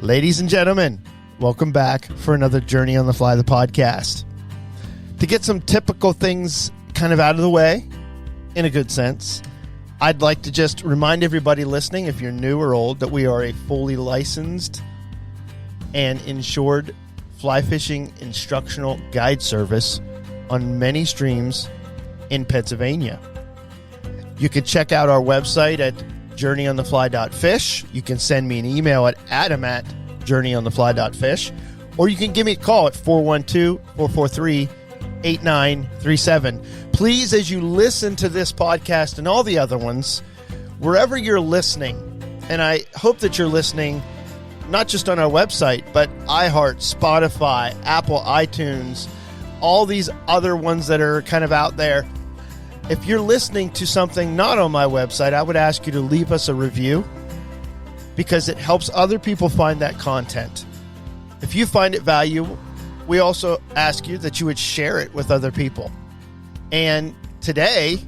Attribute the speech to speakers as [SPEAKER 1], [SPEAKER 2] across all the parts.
[SPEAKER 1] Ladies and gentlemen, welcome back for another Journey on the Fly, the podcast. To get some typical things kind of out of the way, in a good sense, I'd like to just remind everybody listening, if you're new or old, that we are a fully licensed and insured fly fishing instructional guide service on many streams in Pennsylvania. You can check out our website at journeyonthefly.fish. You can send me an email at adam@journeyonthefly.fish, or you can give me a call at 412-443-8937. Please, as you listen to this podcast and all the other ones, wherever you're listening, and I hope that you're listening not just on our website, but iHeart, Spotify, Apple, iTunes, all these other ones that are kind of out there. If you're listening to something not on my website, I would ask you to leave us a review because it helps other people find that content. If you find it valuable, we also ask you that you would share it with other people. And today,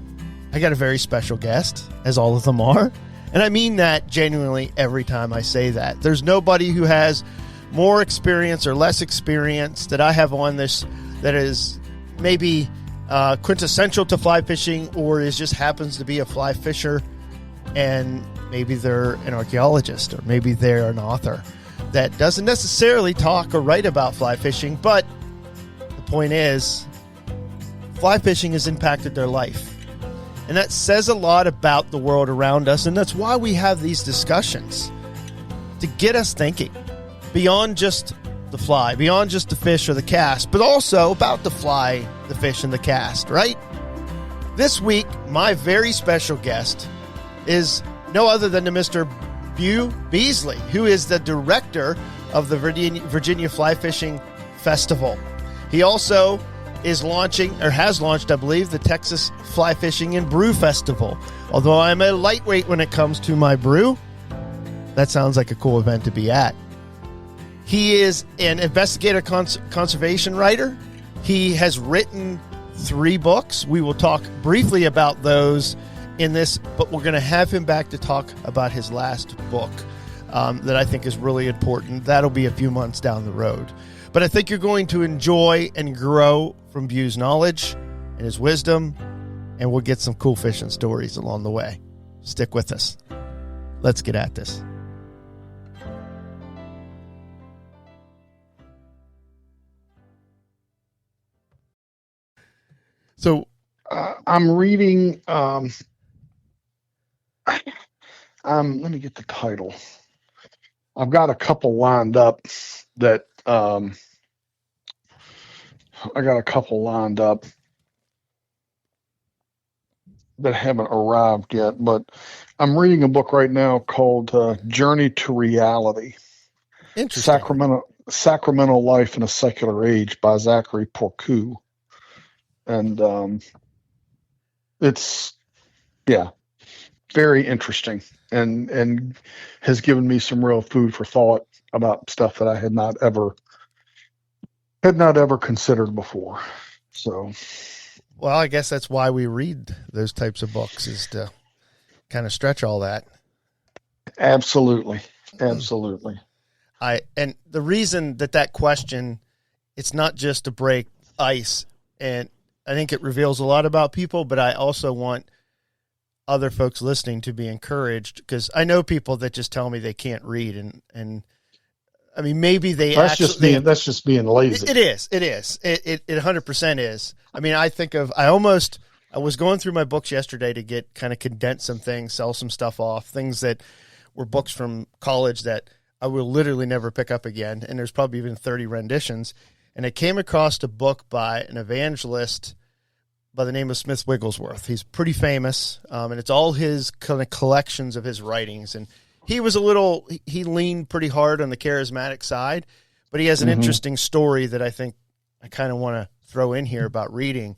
[SPEAKER 1] I got a very special guest, as all of them are. And I mean that genuinely every time I say that. There's nobody who has more experience or less experience that I have on this that is maybe quintessential to fly fishing, or is just happens to be a fly fisher, and maybe they're an archaeologist, or maybe they're an author that doesn't necessarily talk or write about fly fishing, but the point is, fly fishing has impacted their life. And that says a lot about the world around us, and that's why we have these discussions, to get us thinking beyond just the fly, beyond just the fish or the cast, but also about the fly, the fish, and the cast, right? This week, my very special guest is no other than the Mr. Beasly, who is the director of the Virginia Fly Fishing Festival. He also is launching, or has launched, I believe, the Texas Fly Fishing and Brew Festival. Although I'm a lightweight when it comes to my brew, that sounds like a cool event to be at. He is an investigative conservation writer. He has written 3 books. We will talk briefly about those in this, but we're going to have him back to talk about his last book that I think is really important. That'll be a few months down the road. But I think you're going to enjoy and grow from Beau's knowledge and his wisdom, and we'll get some cool fishing stories along the way. Stick with us. Let's get at this. So
[SPEAKER 2] I'm reading, let me get the title. I've got a couple lined up that, that haven't arrived yet, but I'm reading a book right now called Journey to Reality.
[SPEAKER 1] Interesting.
[SPEAKER 2] Sacramento Life in a Secular Age by Zachary Porcu. And it's, very interesting and has given me some real food for thought about stuff that I had not ever considered before. So,
[SPEAKER 1] well, I guess that's why we read those types of books, is to kind of stretch all that.
[SPEAKER 2] Absolutely.
[SPEAKER 1] And the reason that question, it's not just to break ice, and I think it reveals a lot about people, but I also want other folks listening to be encouraged, because I know people that just tell me they can't read, and I mean, maybe that's just being lazy. It is. It 100% is. I mean, I was going through my books yesterday to get kind of condense some things, sell some stuff off, things that were books from college that I will literally never pick up again. And there's probably even 30 renditions. And I came across a book by an evangelist by the name of Smith Wigglesworth. He's pretty famous, and it's all his kind of collections of his writings. And he leaned pretty hard on the charismatic side, but he has an interesting story that I think I kind of want to throw in here about reading.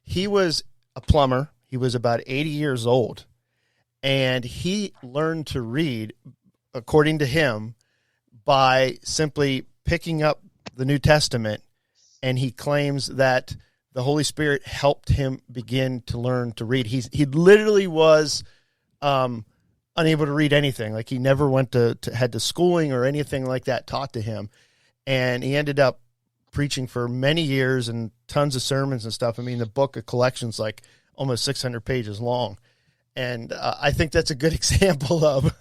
[SPEAKER 1] He was a plumber. He was about 80 years old, and he learned to read, according to him, by simply picking up the New Testament, and he claims that the Holy Spirit helped him begin to learn to read. He literally was unable to read anything. Like he never went to had to schooling or anything like that taught to him. And he ended up preaching for many years and tons of sermons and stuff. I mean, the book of collections, like almost 600 pages long. And I think that's a good example of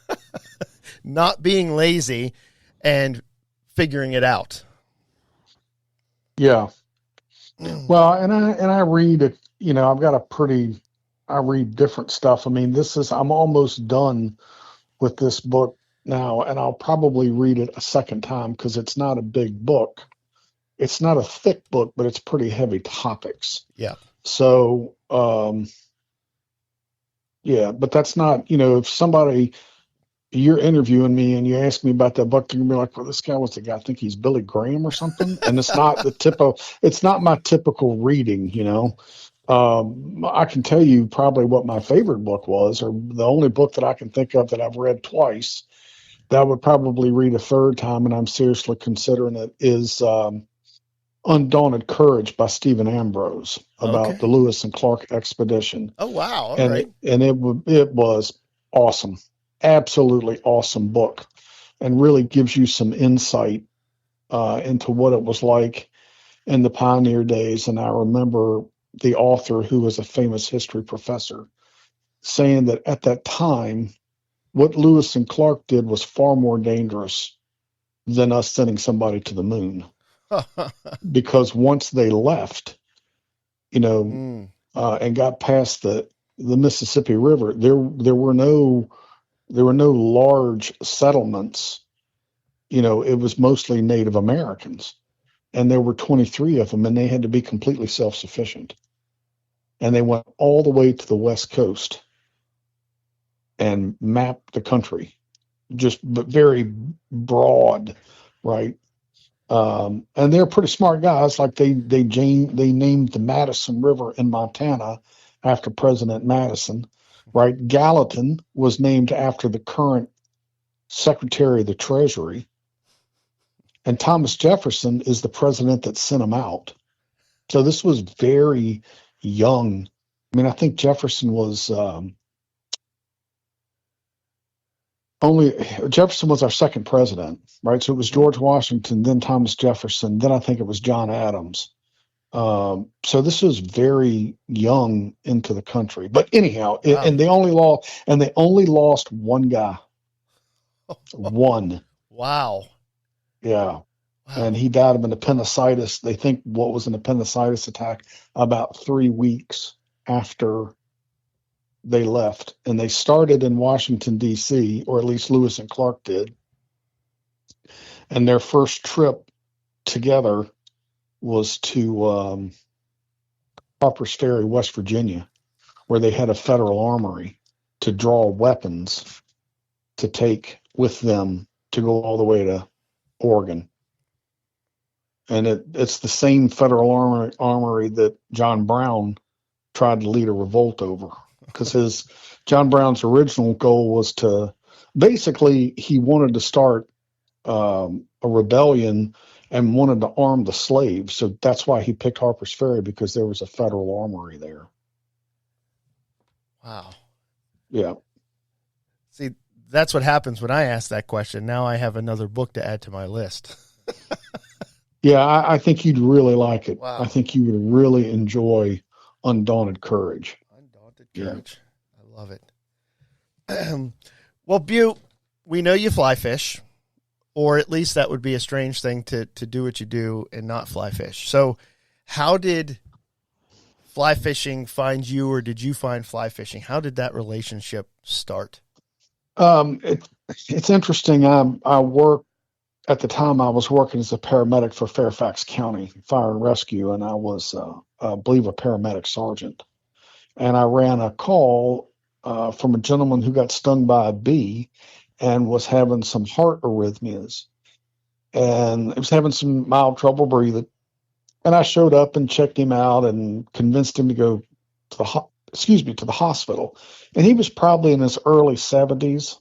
[SPEAKER 1] not being lazy and figuring it out.
[SPEAKER 2] Yeah. Well, and I read it, I've got I read different stuff. I mean, I'm almost done with this book now, and I'll probably read it a second time because it's not a big book. It's not a thick book, but it's pretty heavy topics.
[SPEAKER 1] Yeah.
[SPEAKER 2] So, yeah, but that's not, if you're interviewing me and you ask me about that book, you're gonna be like, well, this guy was the guy, I think he's Billy Graham or something. And it's not it's not my typical reading, I can tell you probably what my favorite book was, or the only book that I can think of that I've read twice that I would probably read a third time, and I'm seriously considering it, is Undaunted Courage by Stephen Ambrose, about the Lewis and Clark expedition.
[SPEAKER 1] Oh, wow. All
[SPEAKER 2] and
[SPEAKER 1] right.
[SPEAKER 2] it was awesome. Absolutely awesome book, and really gives you some insight into what it was like in the pioneer days. And I remember the author, who was a famous history professor, saying that at that time, what Lewis and Clark did was far more dangerous than us sending somebody to the moon. Because once they left, and got past the Mississippi River, there were no large settlements. It was mostly Native Americans, and there were 23 of them, and they had to be completely self-sufficient. And they went all the way to the West Coast and mapped the country, just very broad, right? And they're pretty smart guys. Like they named the Madison River in Montana after President Madison, right? Gallatin was named after the current Secretary of the Treasury, and Thomas Jefferson is the president that sent them out. So this was very young. I mean, I think Jefferson was Jefferson was our second president, right? So it was George Washington, then Thomas Jefferson, then I think it was John Adams. So this was very young into the country. But anyhow,
[SPEAKER 1] wow.
[SPEAKER 2] and they only lost one guy. One.
[SPEAKER 1] Wow.
[SPEAKER 2] Yeah. Wow. And he died of an appendicitis. They think what was an appendicitis attack about 3 weeks after they left. And they started in Washington, D.C., or at least Lewis and Clark did. And their first trip together was to Harper's Ferry, West Virginia, where they had a federal armory to draw weapons to take with them to go all the way to Oregon. And it's the same federal armory that John Brown tried to lead a revolt over, because John Brown's original goal was to basically, he wanted to start a rebellion and wanted to arm the slaves. So that's why he picked Harper's Ferry, because there was a federal armory there.
[SPEAKER 1] Wow.
[SPEAKER 2] Yeah.
[SPEAKER 1] See, that's what happens when I ask that question. Now I have another book to add to my list.
[SPEAKER 2] Yeah, I think you'd really like it.
[SPEAKER 1] Wow.
[SPEAKER 2] I think you would really enjoy Undaunted Courage.
[SPEAKER 1] Undaunted Courage. Yeah. I love it. Well, Beau, we know you fly fish, or at least that would be a strange thing to do what you do and not fly fish. So how did fly fishing find you, or did you find fly fishing? How did that relationship start?
[SPEAKER 2] It's interesting. At the time, I was working as a paramedic for Fairfax County Fire and Rescue, and I was, I believe, a paramedic sergeant. And I ran a call from a gentleman who got stung by a bee and was having some heart arrhythmias, and he was having some mild trouble breathing. And I showed up and checked him out and convinced him to go to the hospital. And he was probably in his early 70s,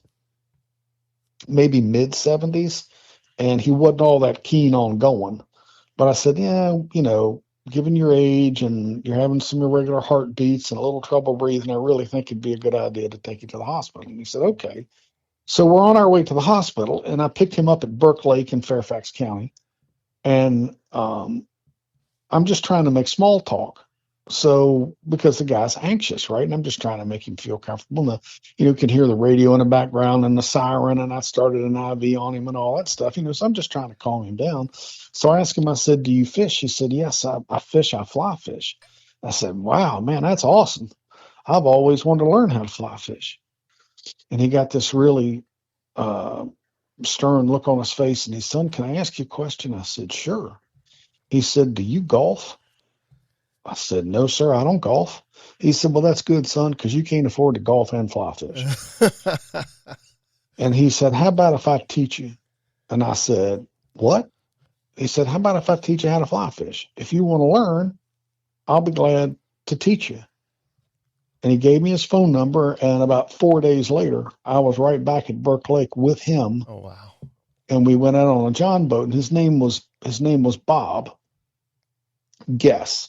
[SPEAKER 2] maybe mid 70s. And he wasn't all that keen on going. But I said, yeah, given your age and you're having some irregular heartbeats and a little trouble breathing, I really think it'd be a good idea to take you to the hospital. And he said, okay. So we're on our way to the hospital, and I picked him up at Burke Lake in Fairfax County. And I'm just trying to make small talk. So, because the guy's anxious, right? And I'm just trying to make him feel comfortable. And you can hear the radio in the background and the siren, and I started an IV on him and all that stuff, so I'm just trying to calm him down. So I asked him, I said, do you fish? He said, yes, I fish, I fly fish. I said, wow, man, that's awesome. I've always wanted to learn how to fly fish. And he got this really stern look on his face, and he said, son, can I ask you a question? I said, sure. He said, do you golf? I said, no, sir, I don't golf. He said, well, that's good, son, because you can't afford to golf and fly fish. And he said, how about if I teach you? And I said, what? He said, how about if I teach you how to fly fish? If you want to learn, I'll be glad to teach you. And he gave me his phone number, and about 4 days later, I was right back at Burke Lake with him.
[SPEAKER 1] Oh, wow.
[SPEAKER 2] And we went out on a John boat, and his name was Bob Guess.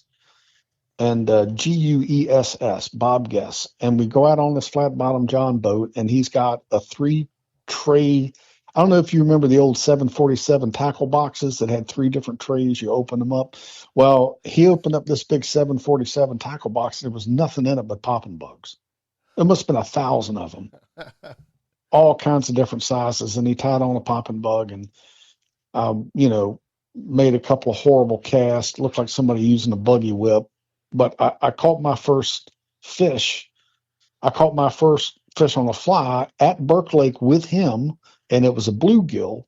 [SPEAKER 2] And Guess, Bob Guess. And we go out on this flat bottom John boat, and he's got a 3-tray. I don't know if you remember the old 747 tackle boxes that had 3 different trays. You open them up. Well, he opened up this big 747 tackle box. There was nothing in it but popping bugs. There must have been 1,000 of them, all kinds of different sizes. And he tied on a popping bug and, made a couple of horrible casts. Looked like somebody using a buggy whip. But I caught my first fish. I caught my first fish on a fly at Burke Lake with him, and it was a bluegill.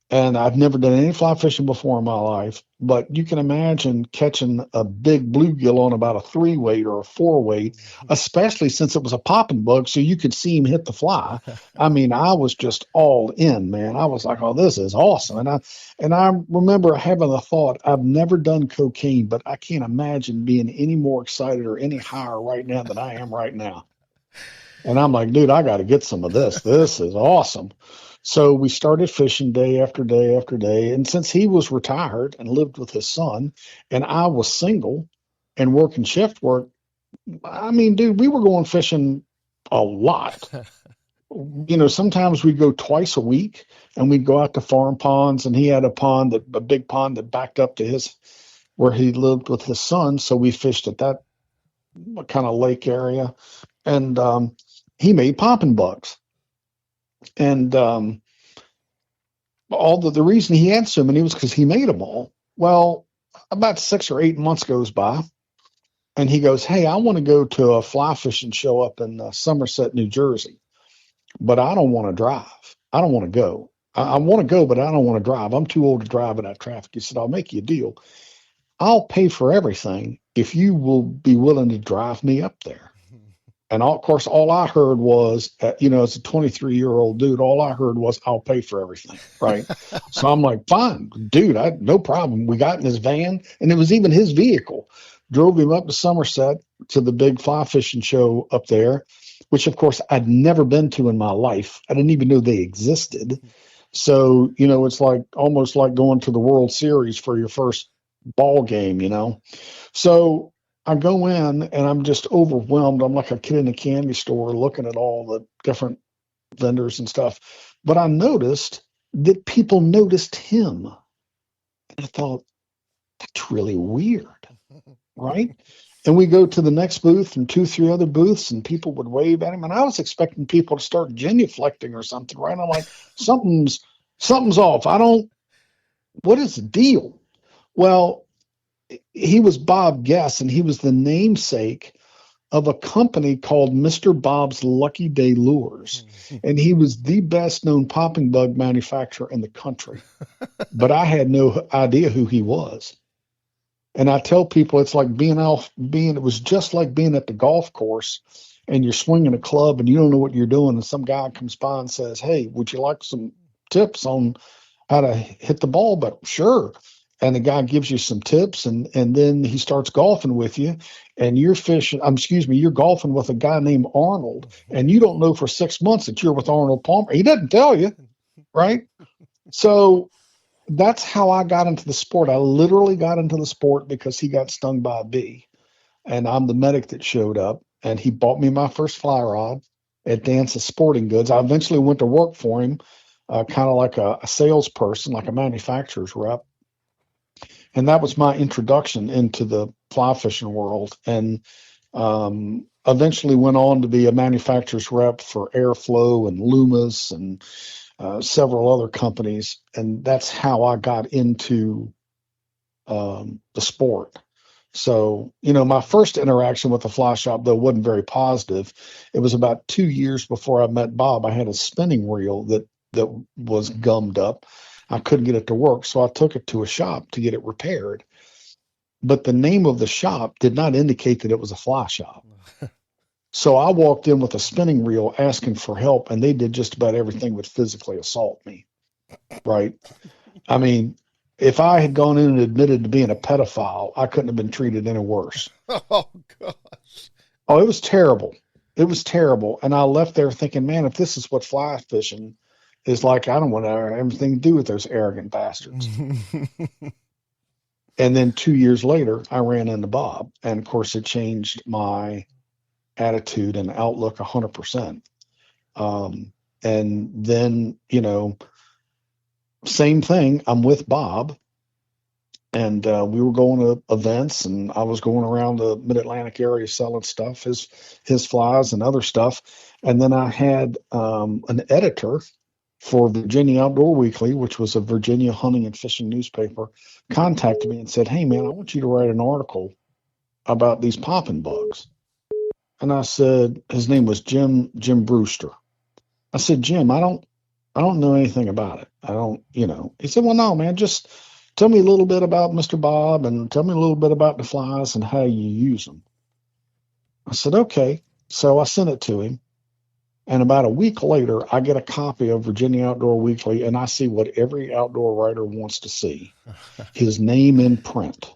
[SPEAKER 2] And I've never done any fly fishing before in my life, but you can imagine catching a big bluegill on about a 3-weight or a 4-weight, especially since it was a popping bug, so you could see him hit the fly. I mean, I was just all in, man. I was like, oh, this is awesome. And I remember having the thought, I've never done cocaine, but I can't imagine being any more excited or any higher right now than I am right now. And I'm like, dude, I got to get some of this. This is awesome. So we started fishing day after day after day. And since he was retired and lived with his son, and I was single and working shift work, I mean, dude, we were going fishing a lot. Sometimes we'd go twice a week, and we'd go out to farm ponds, and he had a big pond that backed up to where he lived with his son. So we fished at that kind of lake area, and he made popping bugs. And the reason he had so many was because he made them all. Well, about 6 or 8 months goes by, and he goes, hey, I want to go to a fly fishing show up in Somerset, New Jersey, but I don't want to drive. I don't want to go. I want to go, but I don't want to drive. I'm too old to drive in that traffic. He said, I'll make you a deal. I'll pay for everything if you will be willing to drive me up there. And of course, all I heard was, as a 23-year-old dude, all I heard was, I'll pay for everything, right? So I'm like, fine, dude, no problem. We got in his van, and it was even his vehicle. Drove him up to Somerset to the big fly fishing show up there, which, of course, I'd never been to in my life. I didn't even know they existed. So, it's like almost like going to the World Series for your first ball game, So I go in, and I'm just overwhelmed. I'm like a kid in a candy store looking at all the different vendors and stuff. But I noticed that people noticed him. And I thought, that's really weird, right? And we go to the next booth and 2, 3 other booths, and people would wave at him. And I was expecting people to start genuflecting or something, right? I'm like, something's off. What is the deal? Well, he was Bob Guess, and he was the namesake of a company called Mr. Bob's Lucky Day Lures. And he was the best known popping bug manufacturer in the country. But I had no idea who he was. And I tell people it's like it was just like being at the golf course, and you're swinging a club and you don't know what you're doing. And some guy comes by and says, hey, would you like some tips on how to hit the ball better? Sure. And the guy gives you some tips, and then he starts golfing with you, and you're golfing with a guy named Arnold, and you don't know for 6 months that you're with Arnold Palmer. He doesn't tell you, right? So that's how I got into the sport. I literally got into the sport because he got stung by a bee, and I'm the medic that showed up, and he bought me my first fly rod at Dance's Sporting Goods. I eventually went to work for him, kind of like a salesperson, like a manufacturer's rep, and that was my introduction into the fly fishing world. And eventually went on to be a manufacturer's rep for Airflow and Loomis and several other companies, and that's how I got into the sport. So, my first interaction with the fly shop, though, wasn't very positive. It was about 2 years before I met Bob. I had a spinning reel that was gummed up. I couldn't get it to work, so I took it to a shop to get it repaired. But the name of the shop did not indicate that it was a fly shop. So I walked in with a spinning reel asking for help, and they did just about everything but physically assault me. Right? I mean, if I had gone in and admitted to being a pedophile, I couldn't have been treated any worse.
[SPEAKER 1] Oh, gosh.
[SPEAKER 2] Oh, it was terrible. It was terrible. And I left there thinking, man, if this is what fly fishing is like, I don't want to have anything to do with those arrogant bastards. And then 2 years later, I ran into Bob. And of course, it changed my attitude and outlook 100%. And then, same thing. I'm with Bob, and we were going to events, and I was going around the Mid-Atlantic area selling stuff, his flies and other stuff. And then I had an editor for Virginia Outdoor Weekly, which was a Virginia hunting and fishing newspaper, contacted me and said, "Hey, man, I want you to write an article about these popping bugs." And I said, his name was Jim Brewster. I said, "Jim, I don't know anything about it. I don't, He said, "Well, no, man, just tell me a little bit about Mr. Bob and tell me a little bit about the flies and how you use them." I said, "Okay." So I sent it to him. And about a week later, I get a copy of Virginia Outdoor Weekly, and I see what every outdoor writer wants to see, his name in print.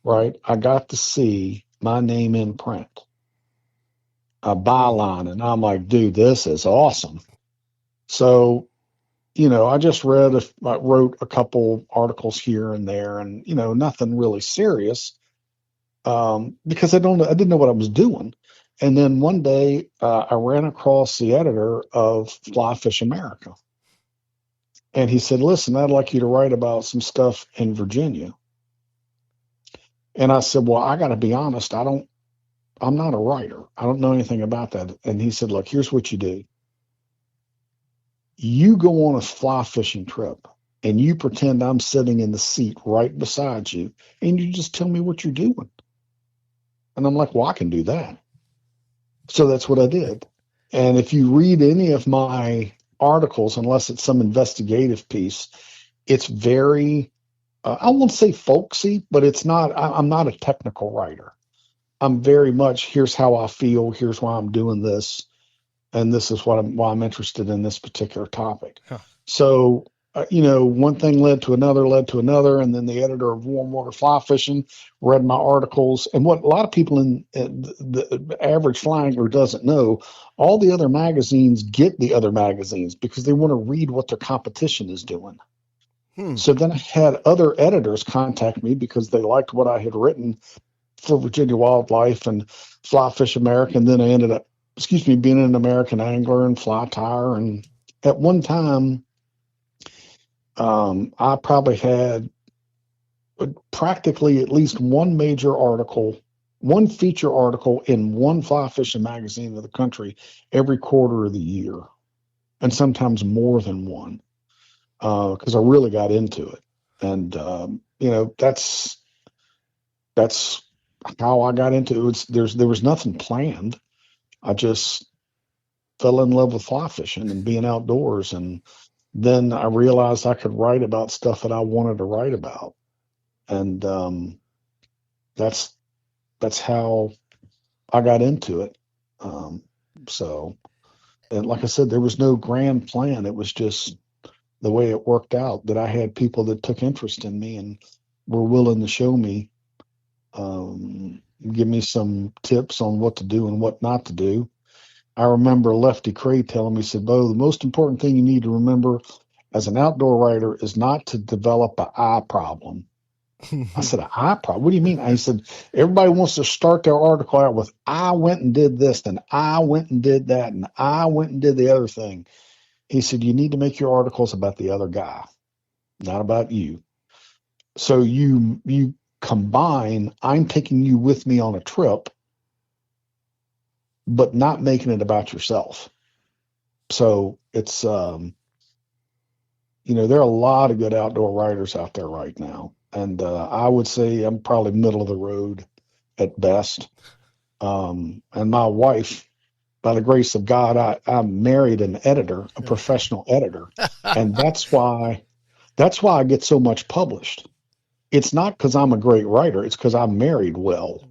[SPEAKER 2] Right? I got to see my name in print, a byline, and I'm like, dude, this is awesome. So, I just wrote a couple articles here and there, and nothing really serious, because I didn't know what I was doing. And then one day, I ran across the editor of Fly Fish America, and he said, "Listen, I'd like you to write about some stuff in Virginia." And I said, "Well, I got to be honest, I'm not a writer. I don't know anything about that." And he said, "Look, here's what you do. You go on a fly fishing trip and you pretend I'm sitting in the seat right beside you, and you just tell me what you're doing." And I'm like, "Well, I can do that." So that's what I did. And if you read any of my articles, unless it's some investigative piece, it's very, I won't say folksy, but it's not, I'm not a technical writer. I'm very much, here's how I feel, here's why I'm doing this, and this is why I'm interested in this particular topic.
[SPEAKER 1] Huh.
[SPEAKER 2] So, one thing led to another, and then the editor of Warm Water Fly Fishing read my articles. And what a lot of people in the average fly angler doesn't know, all the other magazines get the other magazines because they want to read what their competition is doing. So then I had other editors contact me because they liked what I had written for Virginia Wildlife and Fly Fish America. And then I ended up, being an American Angler and Fly Tire. And at one time, I probably had practically at least one major article, one feature article in one fly fishing magazine of the country every quarter of the year, and sometimes more than one, because I really got into it. And that's how I got into it. There was nothing planned. I just fell in love with fly fishing and being outdoors, and then I realized I could write about stuff that I wanted to write about. And that's how I got into it. And like I said, there was no grand plan. It was just the way it worked out, that I had people that took interest in me and were willing to show me, give me some tips on what to do and what not to do. I remember Lefty Cray telling me, he said, "Beau, the most important thing you need to remember as an outdoor writer is not to develop an eye problem. I said, an eye problem? What do you mean? He said, everybody wants to start their article out with, I went and did this, and I went and did that, and I went and did the other thing. He said, you need to make your articles about the other guy, not about you. So you combine, I'm taking you with me on a trip, but not making it about yourself. So it's, there are a lot of good outdoor writers out there right now. And I would say I'm probably middle of the road at best. And my wife, by the grace of God, I married an editor, a professional editor. And that's why I get so much published. It's not because I'm a great writer. It's because I'm married well.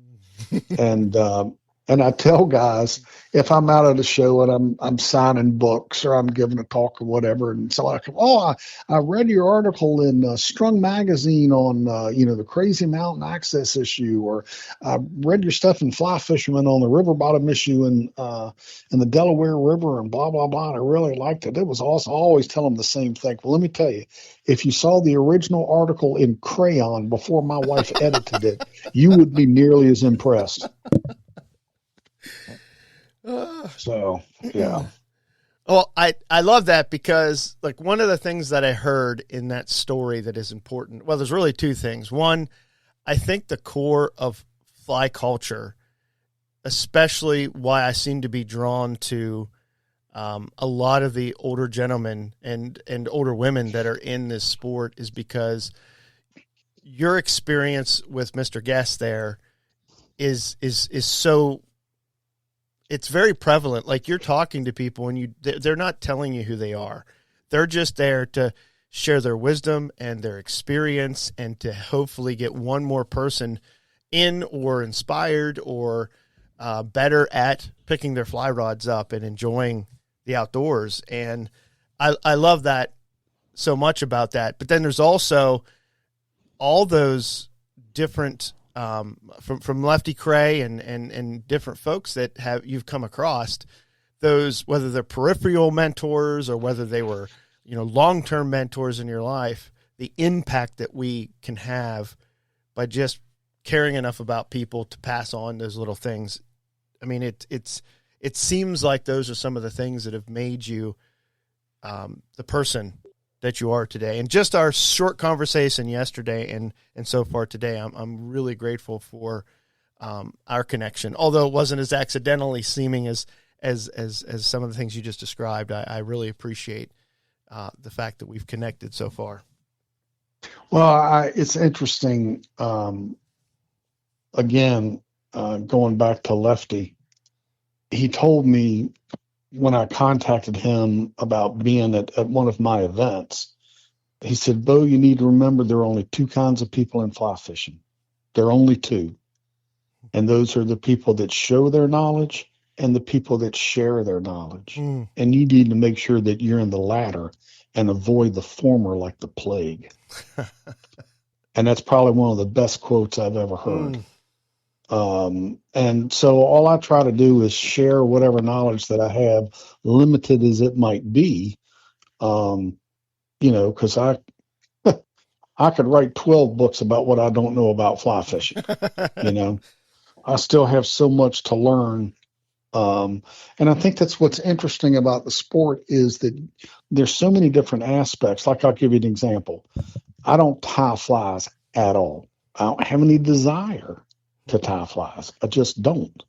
[SPEAKER 2] And I tell guys, if I'm out at a show and I'm signing books or I'm giving a talk or whatever, and so I come, I read your article in Strung Magazine on the Crazy Mountain Access issue, or I read your stuff in Fly Fisherman on the River Bottom issue in the Delaware River and blah blah blah. And I really liked it. It was awesome. I always tell them the same thing. Well, let me tell you, if you saw the original article in crayon before my wife edited it, you would be nearly as impressed. So, yeah.
[SPEAKER 1] Well, I love that because, like, one of the things that I heard in that story that is important, well, there's really two things. One, I think the core of fly culture, especially why I seem to be drawn to a lot of the older gentlemen and older women that are in this sport, is because your experience with Mr. Guest there is so, it's very prevalent. Like, you're talking to people and they're not telling you who they are. They're just there to share their wisdom and their experience and to hopefully get one more person in or inspired or better at picking their fly rods up and enjoying the outdoors. And I love that so much about that. But then there's also all those different from Lefty Cray and different folks that you've come across, those, whether they're peripheral mentors or whether they were, long-term mentors in your life, the impact that we can have by just caring enough about people to pass on those little things. I mean, it seems like those are some of the things that have made you the person that you are today. And just our short conversation yesterday and so far today, I'm really grateful for our connection. Although it wasn't as accidentally seeming as some of the things you just described, I really appreciate the fact that we've connected so far.
[SPEAKER 2] Well, it's interesting. Again, going back to Lefty, he told me when I contacted him about being at one of my events, he said, Beau, you need to remember there are only two kinds of people in fly fishing. There are only two. And those are the people that show their knowledge and the people that share their knowledge. And you need to make sure that you're in the latter and avoid the former like the plague. And that's probably one of the best quotes I've ever heard. And so all I try to do is share whatever knowledge that I have, limited as it might be, because I could write 12 books about what I don't know about fly fishing. I still have so much to learn. And I think that's what's interesting about the sport is that there's so many different aspects. Like, I'll give you an example. I don't tie flies at all. I don't have any desire to tie flies. I just don't.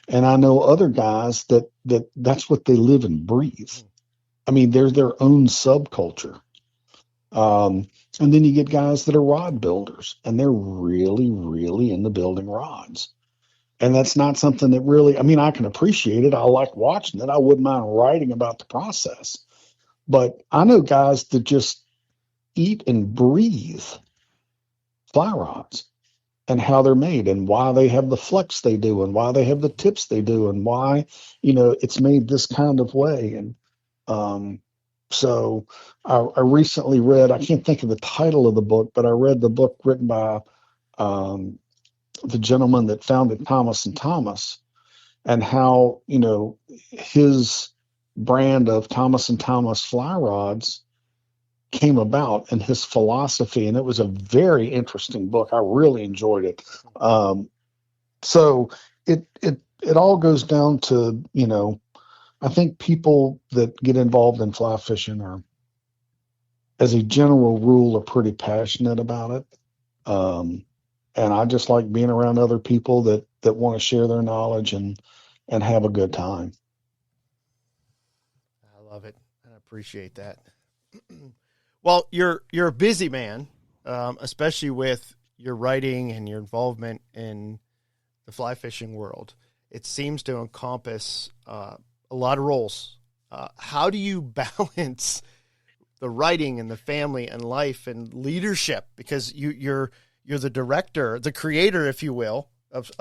[SPEAKER 2] And I know other guys that's what they live and breathe. I mean, they're their own subculture. And then you get guys that are rod builders, and they're really, really into building rods. And that's not something that really, I can appreciate it. I like watching it. I wouldn't mind writing about the process. But I know guys that just eat and breathe fly rods and how they're made and why they have the flex they do and why they have the tips they do and why, it's made this kind of way. And so I recently read, I can't think of the title of the book, but I read the book written by the gentleman that founded Thomas and Thomas, and how, his brand of Thomas and Thomas fly rods came about and his philosophy. And it was a very interesting book. I really enjoyed it. So it all goes down to, I think people that get involved in fly fishing are, as a general rule, are pretty passionate about it. And I just like being around other people that want to share their knowledge and have a good time.
[SPEAKER 1] I love it. I appreciate that. Well, you're a busy man, especially with your writing and your involvement in the fly fishing world. It seems to encompass a lot of roles. How do you balance the writing and the family and life and leadership? Because you're the director, the creator, if you will, of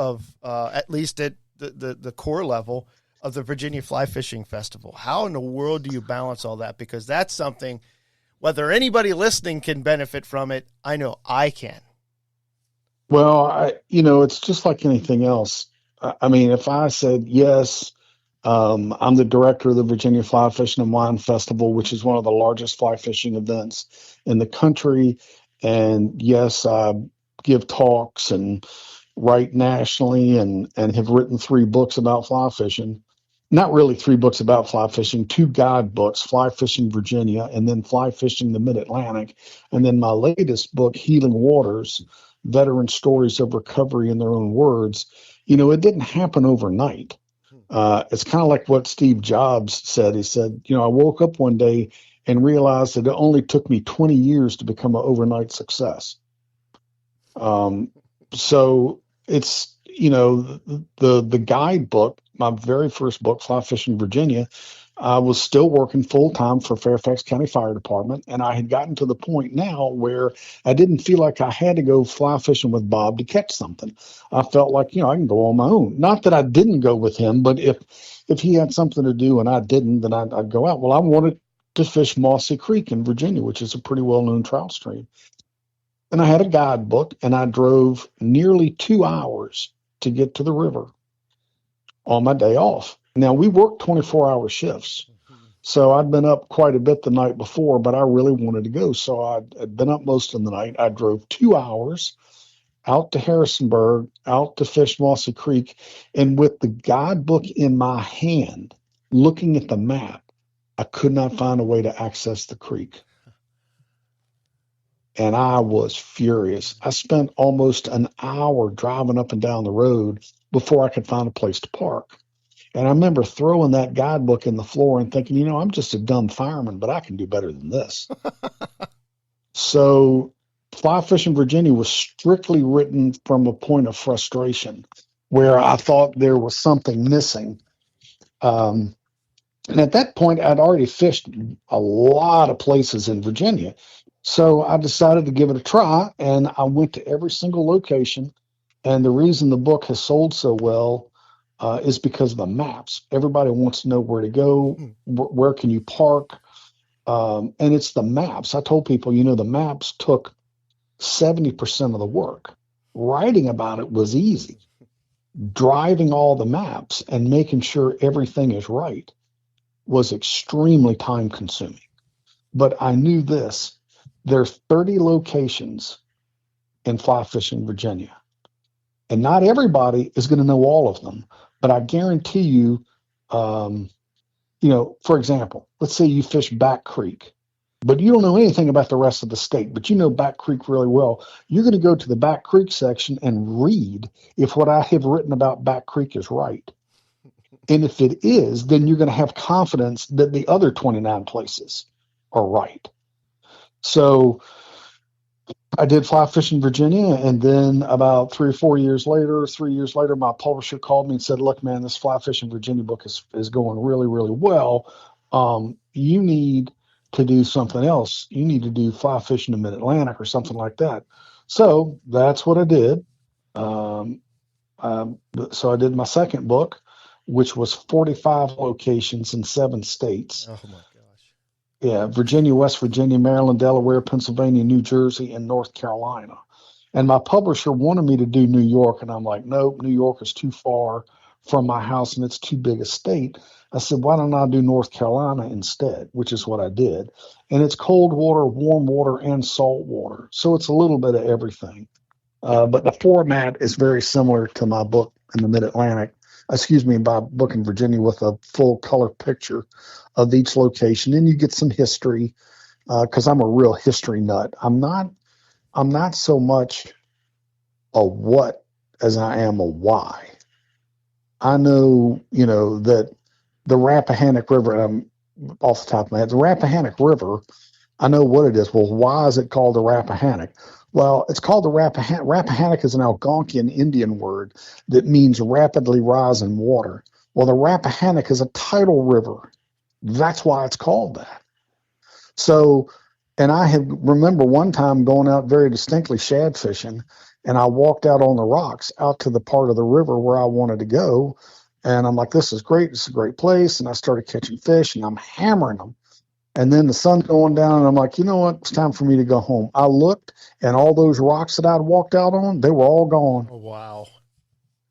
[SPEAKER 1] at least at the core level of the Virginia Fly Fishing Festival. How in the world do you balance all that? Because that's something, whether anybody listening can benefit from it, I know I can.
[SPEAKER 2] Well, it's just like anything else. I mean, if I said, yes, I'm the director of the Virginia Fly Fishing and Wine Festival, which is one of the largest fly fishing events in the country. And yes, I give talks and write nationally and have written 3 books about fly fishing. Not really 3 books about fly fishing, 2 guidebooks, Fly Fishing Virginia and then Fly Fishing the Mid-Atlantic. And then my latest book, Healing Waters, Veteran Stories of Recovery in Their Own Words. It didn't happen overnight. It's kind of like what Steve Jobs said. He said, I woke up one day and realized that it only took me 20 years to become an overnight success. So it's, the guidebook, my very first book, Fly Fishing Virginia, I was still working full time for Fairfax County Fire Department. And I had gotten to the point now where I didn't feel like I had to go fly fishing with Bob to catch something. I felt like, I can go on my own. Not that I didn't go with him, but if he had something to do and I didn't, then I'd go out. Well, I wanted to fish Mossy Creek in Virginia, which is a pretty well-known trout stream. And I had a guidebook and I drove nearly 2 hours to get to the river on my day off. Now, we worked 24-hour shifts, so I'd been up quite a bit the night before, but I really wanted to go. So I'd been up most of the night. I drove 2 hours out to Harrisonburg, out to fish Mossy Creek, and with the guidebook in my hand, looking at the map, I could not find a way to access the creek. And I was furious. I spent almost an hour driving up and down the road before I could find a place to park. And I remember throwing that guidebook in the floor and thinking, I'm just a dumb fireman, but I can do better than this. So Fly Fishing Virginia was strictly written from a point of frustration where I thought there was something missing. And at that point, I'd already fished a lot of places in Virginia. So I decided to give it a try, and I went to every single location. And the reason the book has sold so well is because of the maps. Everybody wants to know where to go, where can you park, and it's the maps. I told people, the maps took 70% of the work. Writing about it was easy. Driving all the maps and making sure everything is right was extremely time consuming. But I knew this. There's 30 locations in Fly Fishing Virginia. And not everybody is going to know all of them. But I guarantee you, for example, let's say you fish Back Creek, but you don't know anything about the rest of the state, but you know Back Creek really well. You're going to go to the Back Creek section and read if what I have written about Back Creek is right. And if it is, then you're going to have confidence that the other 29 places are right. So I did Fly Fishing Virginia, and then about 3 years later, my publisher called me and said, "Look, man, this Fly Fishing Virginia book is going really, really well. You need to do something else. You need to do Fly Fishing in Mid-Atlantic or something like that." So that's what I did. So I did my second book, which was 45 locations in 7 states.
[SPEAKER 1] Oh, my gosh.
[SPEAKER 2] Yeah, Virginia, West Virginia, Maryland, Delaware, Pennsylvania, New Jersey, and North Carolina. And my publisher wanted me to do New York, and I'm like, nope, New York is too far from my house and it's too big a state. I said, why don't I do North Carolina instead, which is what I did. And it's cold water, warm water, and salt water. So it's a little bit of everything. But the format is very similar to my book in the Mid-Atlantic, my book in Virginia, with a full color picture of each location. And you get some history, because I'm a real history nut. I'm not so much a what as I am a why. I know, that the Rappahannock River, and I'm off the top of my head, the Rappahannock River, I know what it is. Well, why is it called the Rappahannock? Well, it's called the Rappahannock. Rappahannock is an Algonquian Indian word that means rapidly rising water. Well, the Rappahannock is a tidal river. That's why it's called that. So, and I remember one time going out very distinctly shad fishing, and I walked out on the rocks out to the part of the river where I wanted to go. And I'm like, this is great. This is a great place. And I started catching fish and I'm hammering them. And then the sun's going down and I'm like, you know what? It's time for me to go home. I looked and all those rocks that I'd walked out on, they were all gone.
[SPEAKER 1] Oh, wow.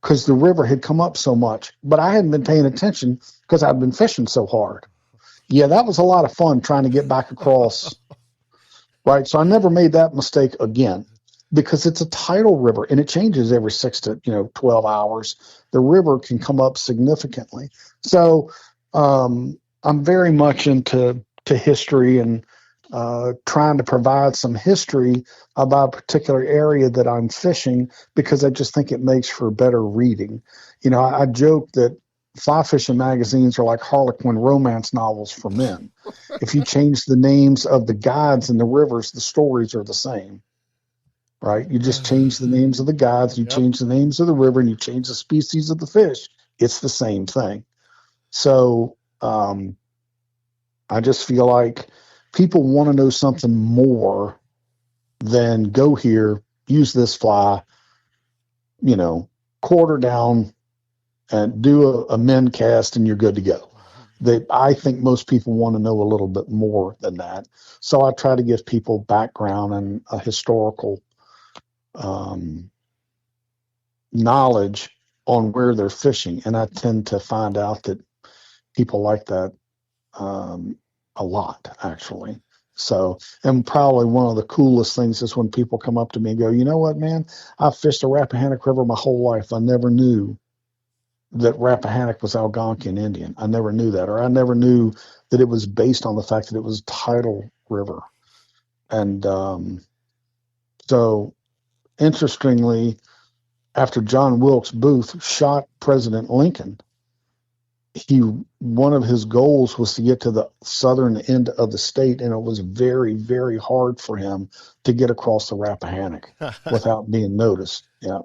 [SPEAKER 2] Because the river had come up so much. But I hadn't been paying attention because I'd been fishing so hard. Yeah, that was a lot of fun trying to get back across. Right. So I never made that mistake again, because it's a tidal river and it changes every 6 to 12 hours. The river can come up significantly. So I'm very much into history and trying to provide some history about a particular area that I'm fishing, because I just think it makes for better reading. I joke that fly fishing magazines are like Harlequin romance novels for men. If you change the names of the guides and the rivers, the stories are the same. Right? You just change the names of the guides, you change the names of the river, and you change the species of the fish. It's the same thing. So I just feel like people want to know something more than go here, use this fly, quarter down and do a men cast and you're good to go. I think most people want to know a little bit more than that. So I try to give people background and a historical knowledge on where they're fishing. And I tend to find out that people like that a lot, actually. So, and probably one of the coolest things is when people come up to me and go, you know what, man, I've fished the Rappahannock River my whole life. I never knew that Rappahannock was Algonquian Indian. I never knew that, or I never knew that it was based on the fact that it was a tidal river. And so, interestingly, after John Wilkes Booth shot President Lincoln, one of his goals was to get to the southern end of the state, and it was very, very hard for him to get across the Rappahannock without being noticed. Yeah.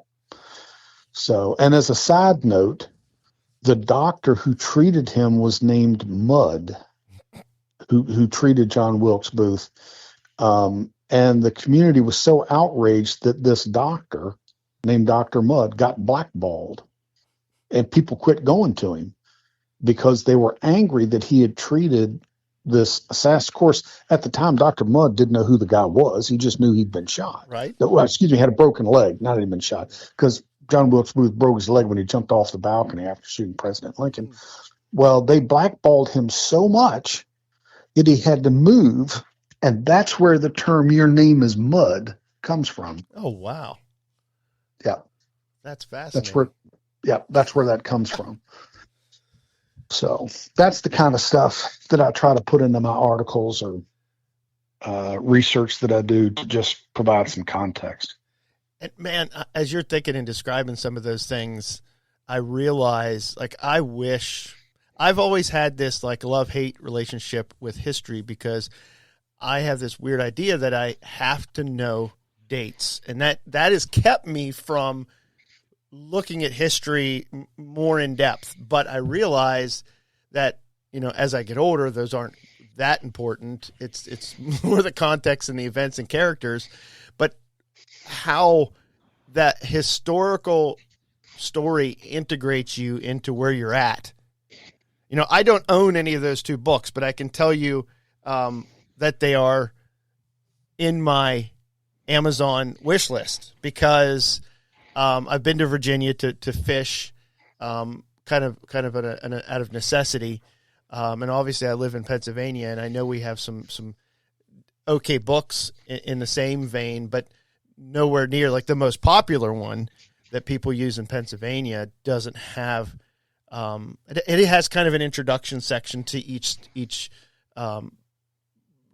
[SPEAKER 2] So, and as a side note, the doctor who treated him was named Mudd, who treated John Wilkes Booth. And the community was so outraged that this doctor named Dr. Mudd got blackballed, and people quit going to him because they were angry that he had treated this assassin. Of course, at the time, Dr. Mudd didn't know who the guy was. He just knew he'd been shot.
[SPEAKER 1] Right.
[SPEAKER 2] Well, had a broken leg, not he'd been shot, because John Wilkes Booth broke his leg when he jumped off the balcony after shooting President Lincoln. Well, they blackballed him so much that he had to move, and that's where the term "your name is Mudd" comes from.
[SPEAKER 1] Oh, wow.
[SPEAKER 2] Yeah.
[SPEAKER 1] That's fascinating.
[SPEAKER 2] That's where that comes from. So that's the kind of stuff that I try to put into my articles or research that I do to just provide some context.
[SPEAKER 1] And man, as you're thinking and describing some of those things, I realize, I wish I've always had this love-hate relationship with history, because I have this weird idea that I have to know dates, and that has kept me from looking at history more in depth. But I realize that, as I get older, those aren't that important. It's more the context and the events and characters. But how that historical story integrates you into where you're at. I don't own any of those two books, but I can tell you that they are in my Amazon wish list, because I've been to Virginia to fish out of necessity. And obviously I live in Pennsylvania, and I know we have some okay books in the same vein, but nowhere near like the most popular one that people use in Pennsylvania doesn't have. It has kind of an introduction section to each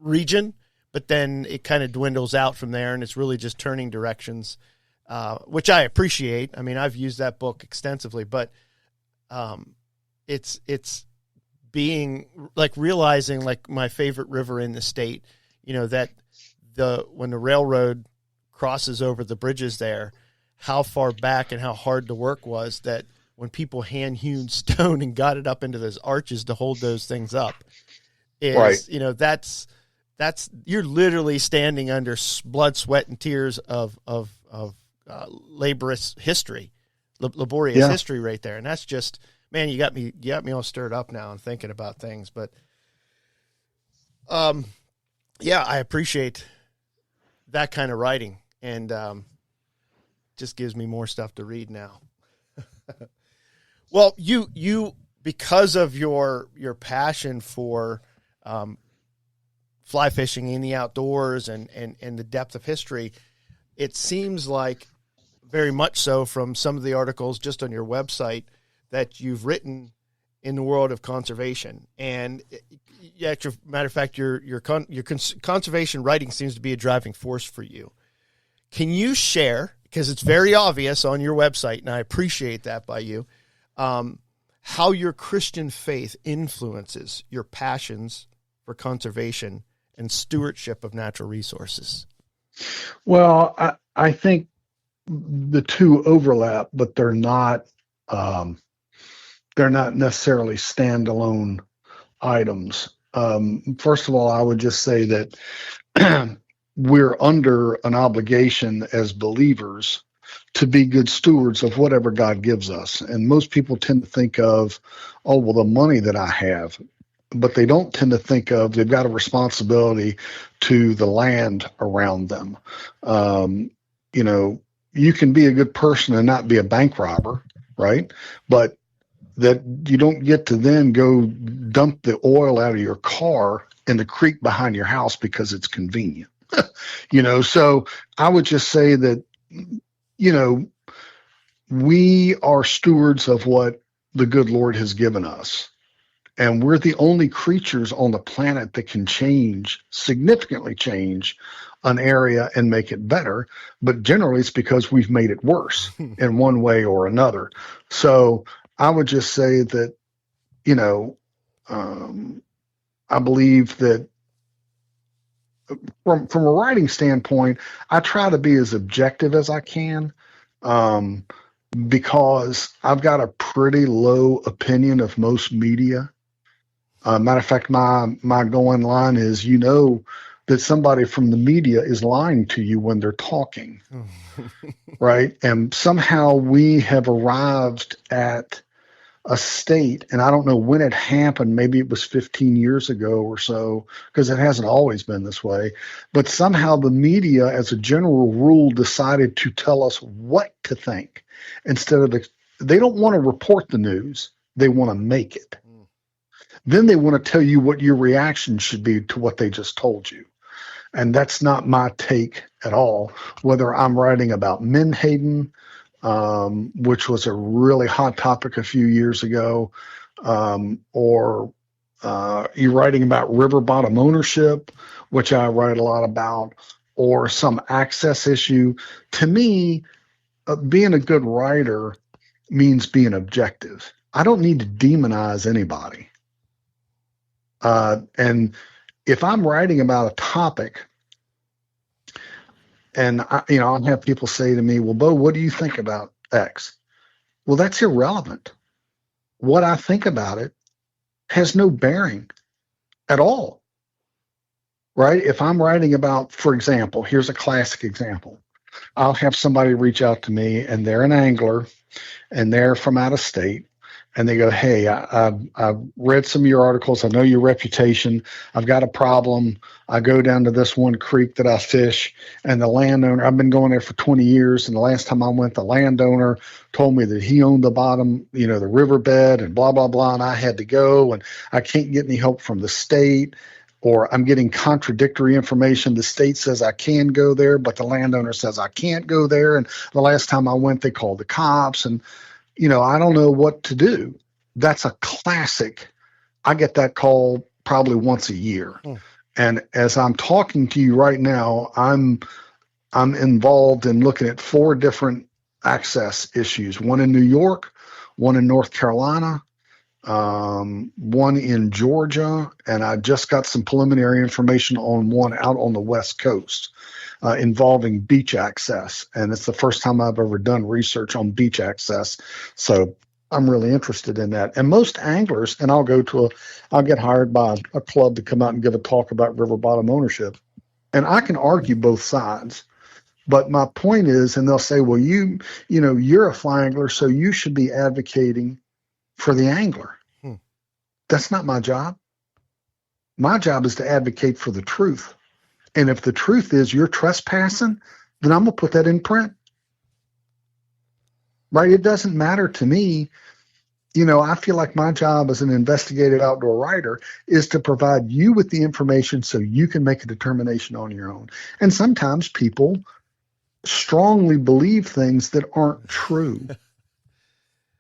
[SPEAKER 1] region, but then it kind of dwindles out from there, and it's really just turning directions, which I appreciate. I mean, I've used that book extensively, but it's being like realizing like my favorite river in the state, that when the railroad crosses over the bridges there, how far back and how hard the work was, that when people hand-hewn stone and got it up into those arches to hold those things up is,
[SPEAKER 2] right.
[SPEAKER 1] That's you're literally standing under blood, sweat, and tears of laborious history, laborious history right there. And that's just, man, you got me all stirred up now and thinking about things. But, I appreciate that kind of writing, and just gives me more stuff to read now. Well, you because of your passion for fly fishing in the outdoors and the depth of history, it seems like very much so from some of the articles just on your website that you've written in the world of conservation. And matter of fact, your conservation writing seems to be a driving force for you. Can you share, because it's very obvious on your website, and I appreciate that by you, how your Christian faith influences your passions for conservation and stewardship of natural resources?
[SPEAKER 2] Well, I think the two overlap, but they're not necessarily standalone items. First of all, I would just say that we're under an obligation as believers to be good stewards of whatever God gives us. And most people tend to think of, oh, well, the money that I have, but they don't tend to think of they've got a responsibility to the land around them. You can be a good person and not be a bank robber, right? But that you don't get to then go dump the oil out of your car in the creek behind your house because it's convenient. So I would just say that, we are stewards of what the good Lord has given us. And we're the only creatures on the planet that can significantly change an area and make it better. But generally it's because we've made it worse in one way or another. So I would just say that, I believe that from a writing standpoint, I try to be as objective as I can, because I've got a pretty low opinion of most media. Matter of fact, my going line is, that somebody from the media is lying to you when they're talking, right? And somehow we have arrived at a state, and I don't know when it happened, maybe it was 15 years ago or so, because it hasn't always been this way, but somehow the media, as a general rule, decided to tell us what to think instead of they don't want to report the news, they want to make it. Then they want to tell you what your reaction should be to what they just told you. And that's not my take at all, whether I'm writing about Menhaden, which was a really hot topic a few years ago, or you're writing about river bottom ownership, which I write a lot about, or some access issue. To me, being a good writer means being objective. I don't need to demonize anybody. And if I'm writing about a topic, and I'll have people say to me, well, Beau, what do you think about X? Well, that's irrelevant. What I think about it has no bearing at all, right? If I'm writing about, for example, here's a classic example. I'll have somebody reach out to me, and they're an angler, and they're from out of state, and they go, "Hey, I've read some of your articles. I know your reputation. I've got a problem. I go down to this one creek that I fish, and the landowner, I've been going there for 20 years, and the last time I went, the landowner told me that he owned the bottom, the riverbed, and blah, blah, blah, and I had to go, and I can't get any help from the state, or I'm getting contradictory information. The state says I can go there, but the landowner says I can't go there, and the last time I went, they called the cops, and I don't know what to do." That's a classic. I get that call probably once a year. And as I'm talking to you right now, I'm involved in looking at 4 different access issues. One in New York, one in North Carolina, one in Georgia, and I just got some preliminary information on one out on the West Coast. Involving beach access. And it's the first time I've ever done research on beach access. So I'm really interested in that. And most anglers, and I'll get hired by a club to come out and give a talk about river bottom ownership. And I can argue both sides. But my point is, and they'll say, well, you're a fly angler, so you should be advocating for the angler. That's not my job. My job is to advocate for the truth. And if the truth is you're trespassing, then I'm going to put that in print. Right? It doesn't matter to me. I feel like my job as an investigative outdoor writer is to provide you with the information so you can make a determination on your own. And sometimes people strongly believe things that aren't true.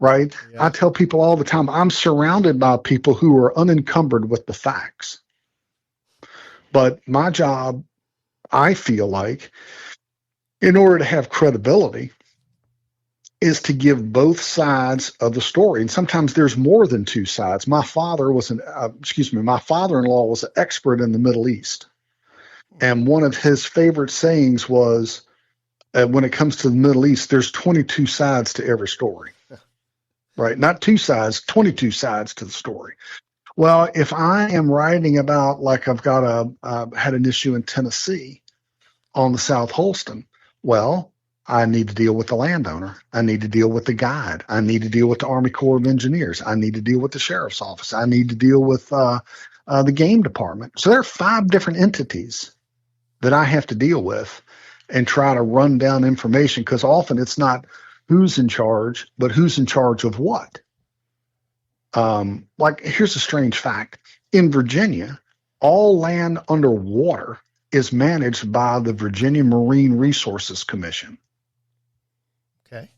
[SPEAKER 2] Right? Yeah. I tell people all the time, I'm surrounded by people who are unencumbered with the facts. But my job, I feel like, in order to have credibility, is to give both sides of the story. And sometimes there's more than 2 sides. My father-in-law was an expert in the Middle East. And one of his favorite sayings was, when it comes to the Middle East, there's 22 sides to every story. Right? Not 2 sides, 22 sides to the story. Well, if I am writing about, like I've got had an issue in Tennessee on the South Holston, well, I need to deal with the landowner. I need to deal with the guide. I need to deal with the Army Corps of Engineers. I need to deal with the sheriff's office. I need to deal with the game department. So there are 5 different entities that I have to deal with and try to run down information, because often it's not who's in charge, but who's in charge of what. Like, here's a strange fact. In Virginia, all land underwater is managed by the Virginia Marine Resources Commission.
[SPEAKER 1] Okay.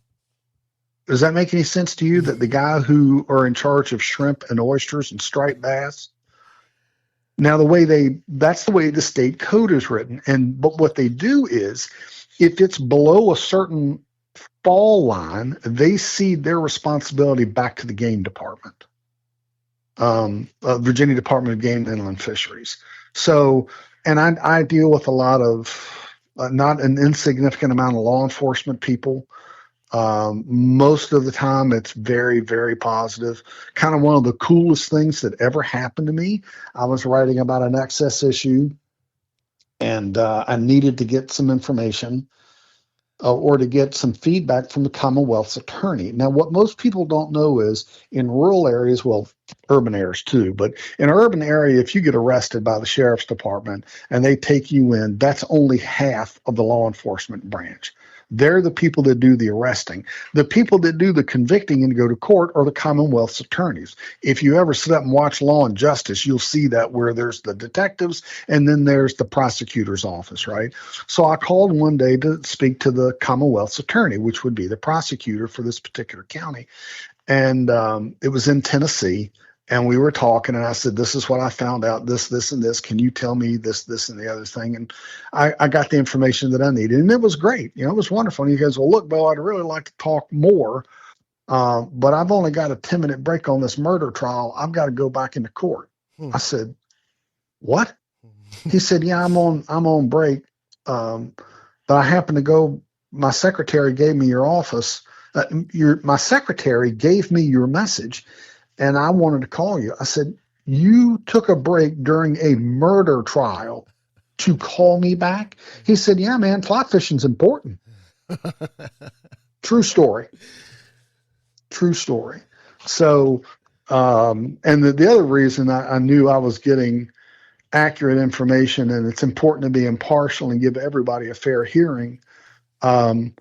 [SPEAKER 2] Does that make any sense to you, that the guy who are in charge of shrimp and oysters and striped bass? Now, that's the way the state code is written. But what they do is, if it's below a certain fall line, they cede their responsibility back to the game department, Virginia Department of Game and Inland Fisheries. So, and I deal with a lot of, not an insignificant amount of law enforcement people. Most of the time it's very, very positive. Kind of one of the coolest things that ever happened to me. I was writing about an excess issue, and I needed to get some information or to get some feedback from the Commonwealth's attorney. Now, what most people don't know is, in rural areas, well, urban areas too, but in an urban area, if you get arrested by the sheriff's department and they take you in, that's only half of the law enforcement branch. They're the people that do the arresting. The people that do the convicting and go to court are the Commonwealth's attorneys. If you ever sit up and watch Law and Justice, you'll see that, where there's the detectives and then there's the prosecutor's office, right? So I called one day to speak to the Commonwealth's attorney, which would be the prosecutor for this particular county. And it was in Tennessee. And we were talking, and I said, this is what I found out, this, and this. Can you tell me this, and the other thing? And I got the information that I needed, and it was great. It was wonderful. And he goes, well, look, Beau, I'd really like to talk more, but I've only got a 10-minute break on this murder trial. I've got to go back into court. I said, what? He said, yeah, I'm on break, but I happen to go. My secretary gave me your office. My secretary gave me your message, and I wanted to call you. I said, you took a break during a murder trial to call me back? He said, yeah, man, fly fishing's important. True story. True story. So, and the other reason I knew I was getting accurate information, and it's important to be impartial and give everybody a fair hearing, um,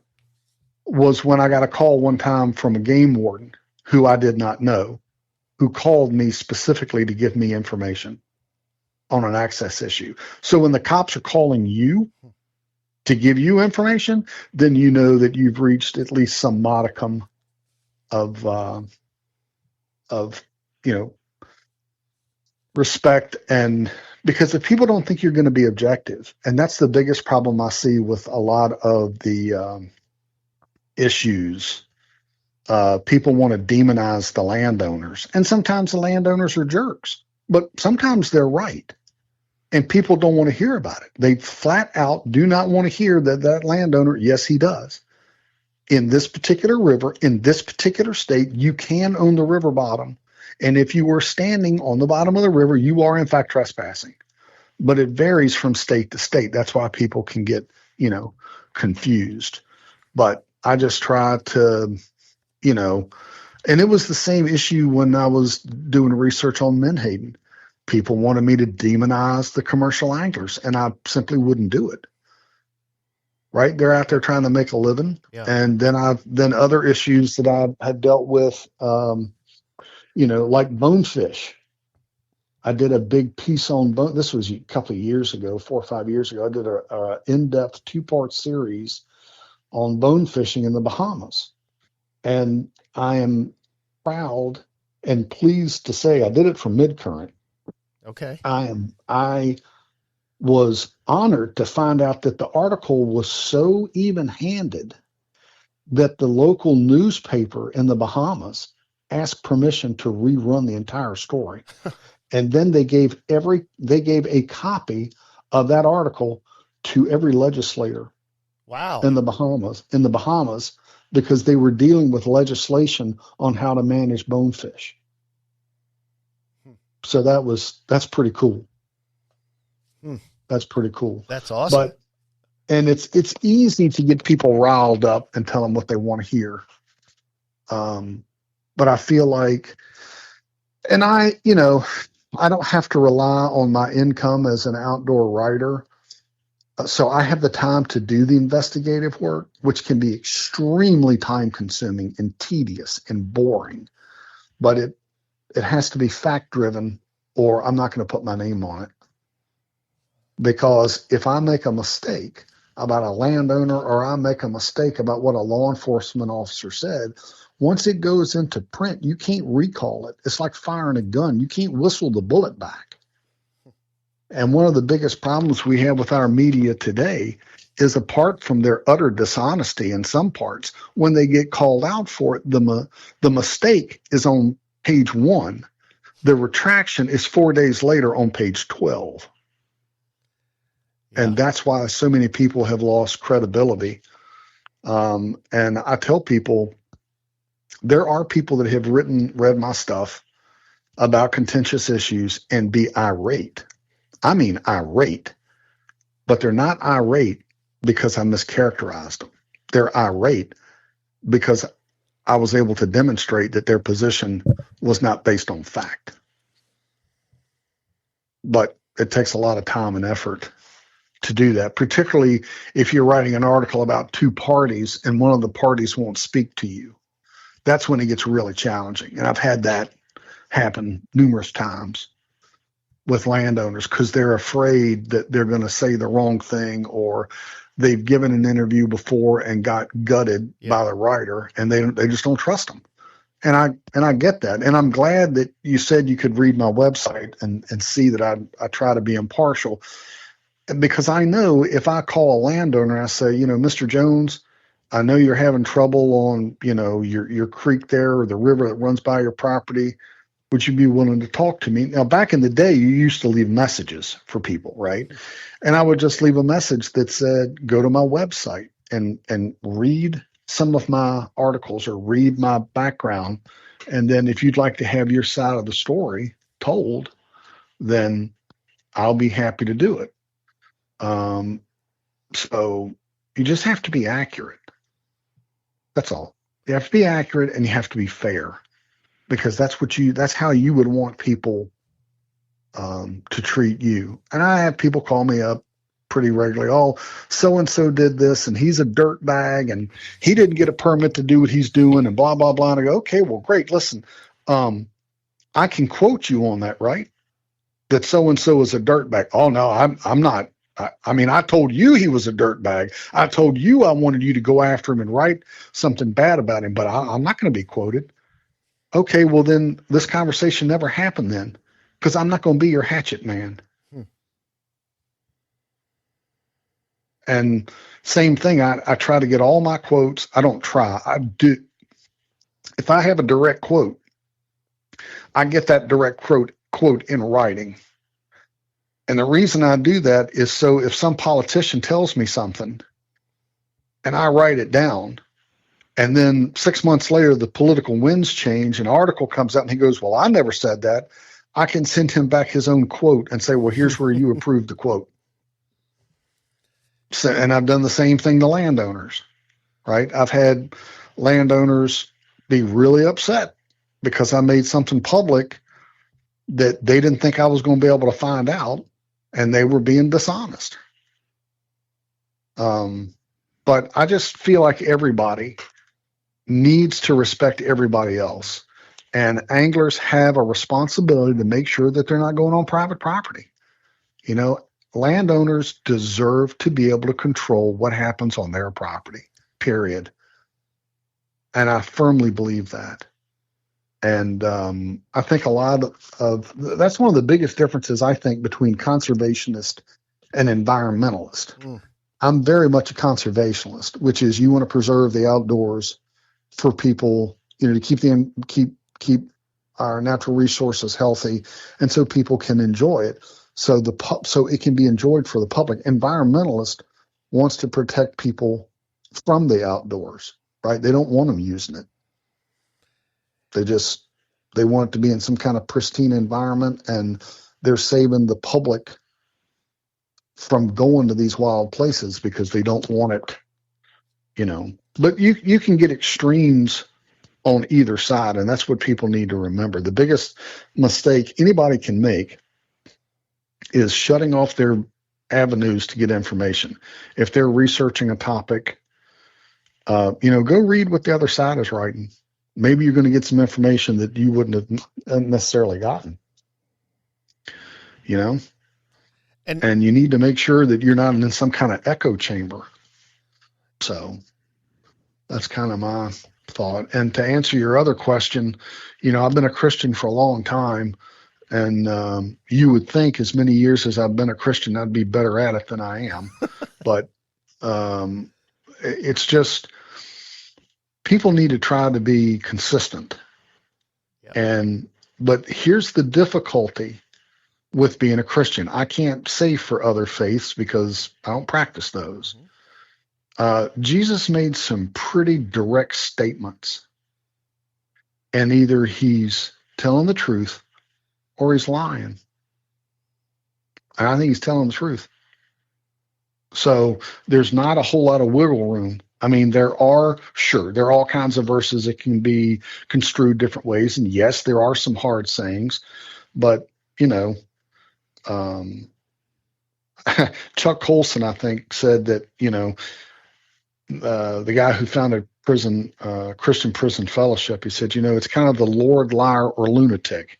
[SPEAKER 2] was when I got a call one time from a game warden who I did not know, who called me specifically to give me information on an access issue. So when the cops are calling you to give you information, then you know that you've reached at least some modicum of of you know respect. And because if people don't think you're going to be objective, and that's the biggest problem I see with a lot of the issues, people want to demonize the landowners, and sometimes the landowners are jerks, but sometimes they're right, and people don't want to hear about it. They flat out do not want to hear that that landowner, yes, he does. In this particular river, in this particular state, you can own the river bottom. And if you were standing on the bottom of the river, you are in fact trespassing. But it varies from state to state. That's why people can get, confused. But I just try to, and it was the same issue when I was doing research on Menhaden. People wanted me to demonize the commercial anglers, and I simply wouldn't do it. Right? They're out there trying to make a living.
[SPEAKER 1] Yeah.
[SPEAKER 2] And then other issues that I had dealt with, like bonefish. I did a big piece on bone. This was a couple of years ago, 4 or 5 years ago. I did a in-depth 2-part series on bone fishing in the Bahamas. And I am proud and pleased to say I did it from Midcurrent.
[SPEAKER 1] Okay.
[SPEAKER 2] I was honored to find out that the article was so even-handed that the local newspaper in the Bahamas asked permission to rerun the entire story. And then they gave a copy of that article to every legislator.
[SPEAKER 1] Wow.
[SPEAKER 2] In the Bahamas, because they were dealing with legislation on how to manage bonefish. So that's pretty cool. That's pretty cool.
[SPEAKER 1] That's awesome.
[SPEAKER 2] And it's easy to get people riled up and tell them what they want to hear. But I feel like, and I don't have to rely on my income as an outdoor writer. So I have the time to do the investigative work, which can be extremely time consuming and tedious and boring, but it has to be fact driven, or I'm not going to put my name on it. Because if I make a mistake about a landowner, or I make a mistake about what a law enforcement officer said, once it goes into print, you can't recall it. It's like firing a gun. You can't whistle the bullet back. And one of the biggest problems we have with our media today is, apart from their utter dishonesty in some parts, when they get called out for it, the mistake is on page 1. The retraction is 4 days later on page 12. Yeah. And that's why so many people have lost credibility. And I tell people, there are people that have read my stuff about contentious issues and be irate. I mean irate, but they're not irate because I mischaracterized them. They're irate because I was able to demonstrate that their position was not based on fact. But it takes a lot of time and effort to do that, particularly if you're writing an article about 2 parties and one of the parties won't speak to you. That's when it gets really challenging. And I've had that happen numerous times with landowners, because they're afraid that they're going to say the wrong thing, or they've given an interview before and got gutted by the writer, and they just don't trust them. And I get that. And I'm glad that you said you could read my website and see that I try to be impartial, because I know if I call a landowner, I say, Mr. Jones, I know you're having trouble on, your creek there, or the river that runs by your property. Would you be willing to talk to me? Now, back in the day, you used to leave messages for people, right? And I would just leave a message that said, go to my website and read some of my articles, or read my background. And then if you'd like to have your side of the story told, then I'll be happy to do it. So you just have to be accurate. That's all. You have to be accurate, and you have to be fair. because that's how you would want people to treat you. And I have people call me up pretty regularly. Oh, so and so did this, and he's a dirt bag, and he didn't get a permit to do what he's doing, and blah blah blah. And I go, okay, well, great. Listen, I can quote you on that, right? That so and so is a dirt bag. Oh no, I'm not. I mean, I told you he was a dirt bag. I told you I wanted you to go after him and write something bad about him, but I'm not going to be quoted. Okay, well then this conversation never happened then, because I'm not going to be your hatchet man. And same thing, I try to get all my quotes. I don't try. I do. If I have a direct quote, I get that direct quote in writing. And the reason I do that is so if some politician tells me something and I write it down, and then 6 months later the political winds change, an article comes out and he goes, well, I never said that. I can send him back his own quote and say, well, here's where you approved the quote. So, and I've done the same thing to landowners, right? I've had landowners be really upset because I made something public that they didn't think I was going to be able to find out, and they were being dishonest. But I just feel like everybody needs to respect everybody else. And anglers have a responsibility to make sure that they're not going on private property. You know, landowners deserve to be able to control what happens on their property, period. And I firmly believe that. And I think a lot of that's one of the biggest differences, I think, between conservationist and environmentalist. I'm very much a conservationalist, which is you want to preserve the outdoors for people, you know, to keep our natural resources healthy, and so people can enjoy it. So it can be enjoyed for the public. Environmentalist wants to protect people from the outdoors, right? They don't want them using it. They want it to be in some kind of pristine environment, and they're saving the public from going to these wild places because they don't want it, you know. But you can get extremes on either side, and that's what people need to remember. The biggest mistake anybody can make is shutting off their avenues to get information. If they're researching a topic, go read what the other side is writing. Maybe you're going to get some information that you wouldn't have necessarily gotten, you know? And you need to make sure that you're not in some kind of echo chamber. So that's kind of my thought. And to answer your other question, you know, I've been a Christian for a long time, and you would think as many years as I've been a Christian, I'd be better at it than I am. But it's just, people need to try to be consistent. Yep. But here's the difficulty with being a Christian. I can't say for other faiths because I don't practice those. Jesus made some pretty direct statements, and either he's telling the truth or he's lying. And I think he's telling the truth. So there's not a whole lot of wiggle room. I mean, there are all kinds of verses that can be construed different ways. And yes, there are some hard sayings, but, you know, Chuck Colson, I think, said that, you know, the guy who founded Christian Prison Fellowship, he said, you know, it's kind of the Lord, liar, or lunatic.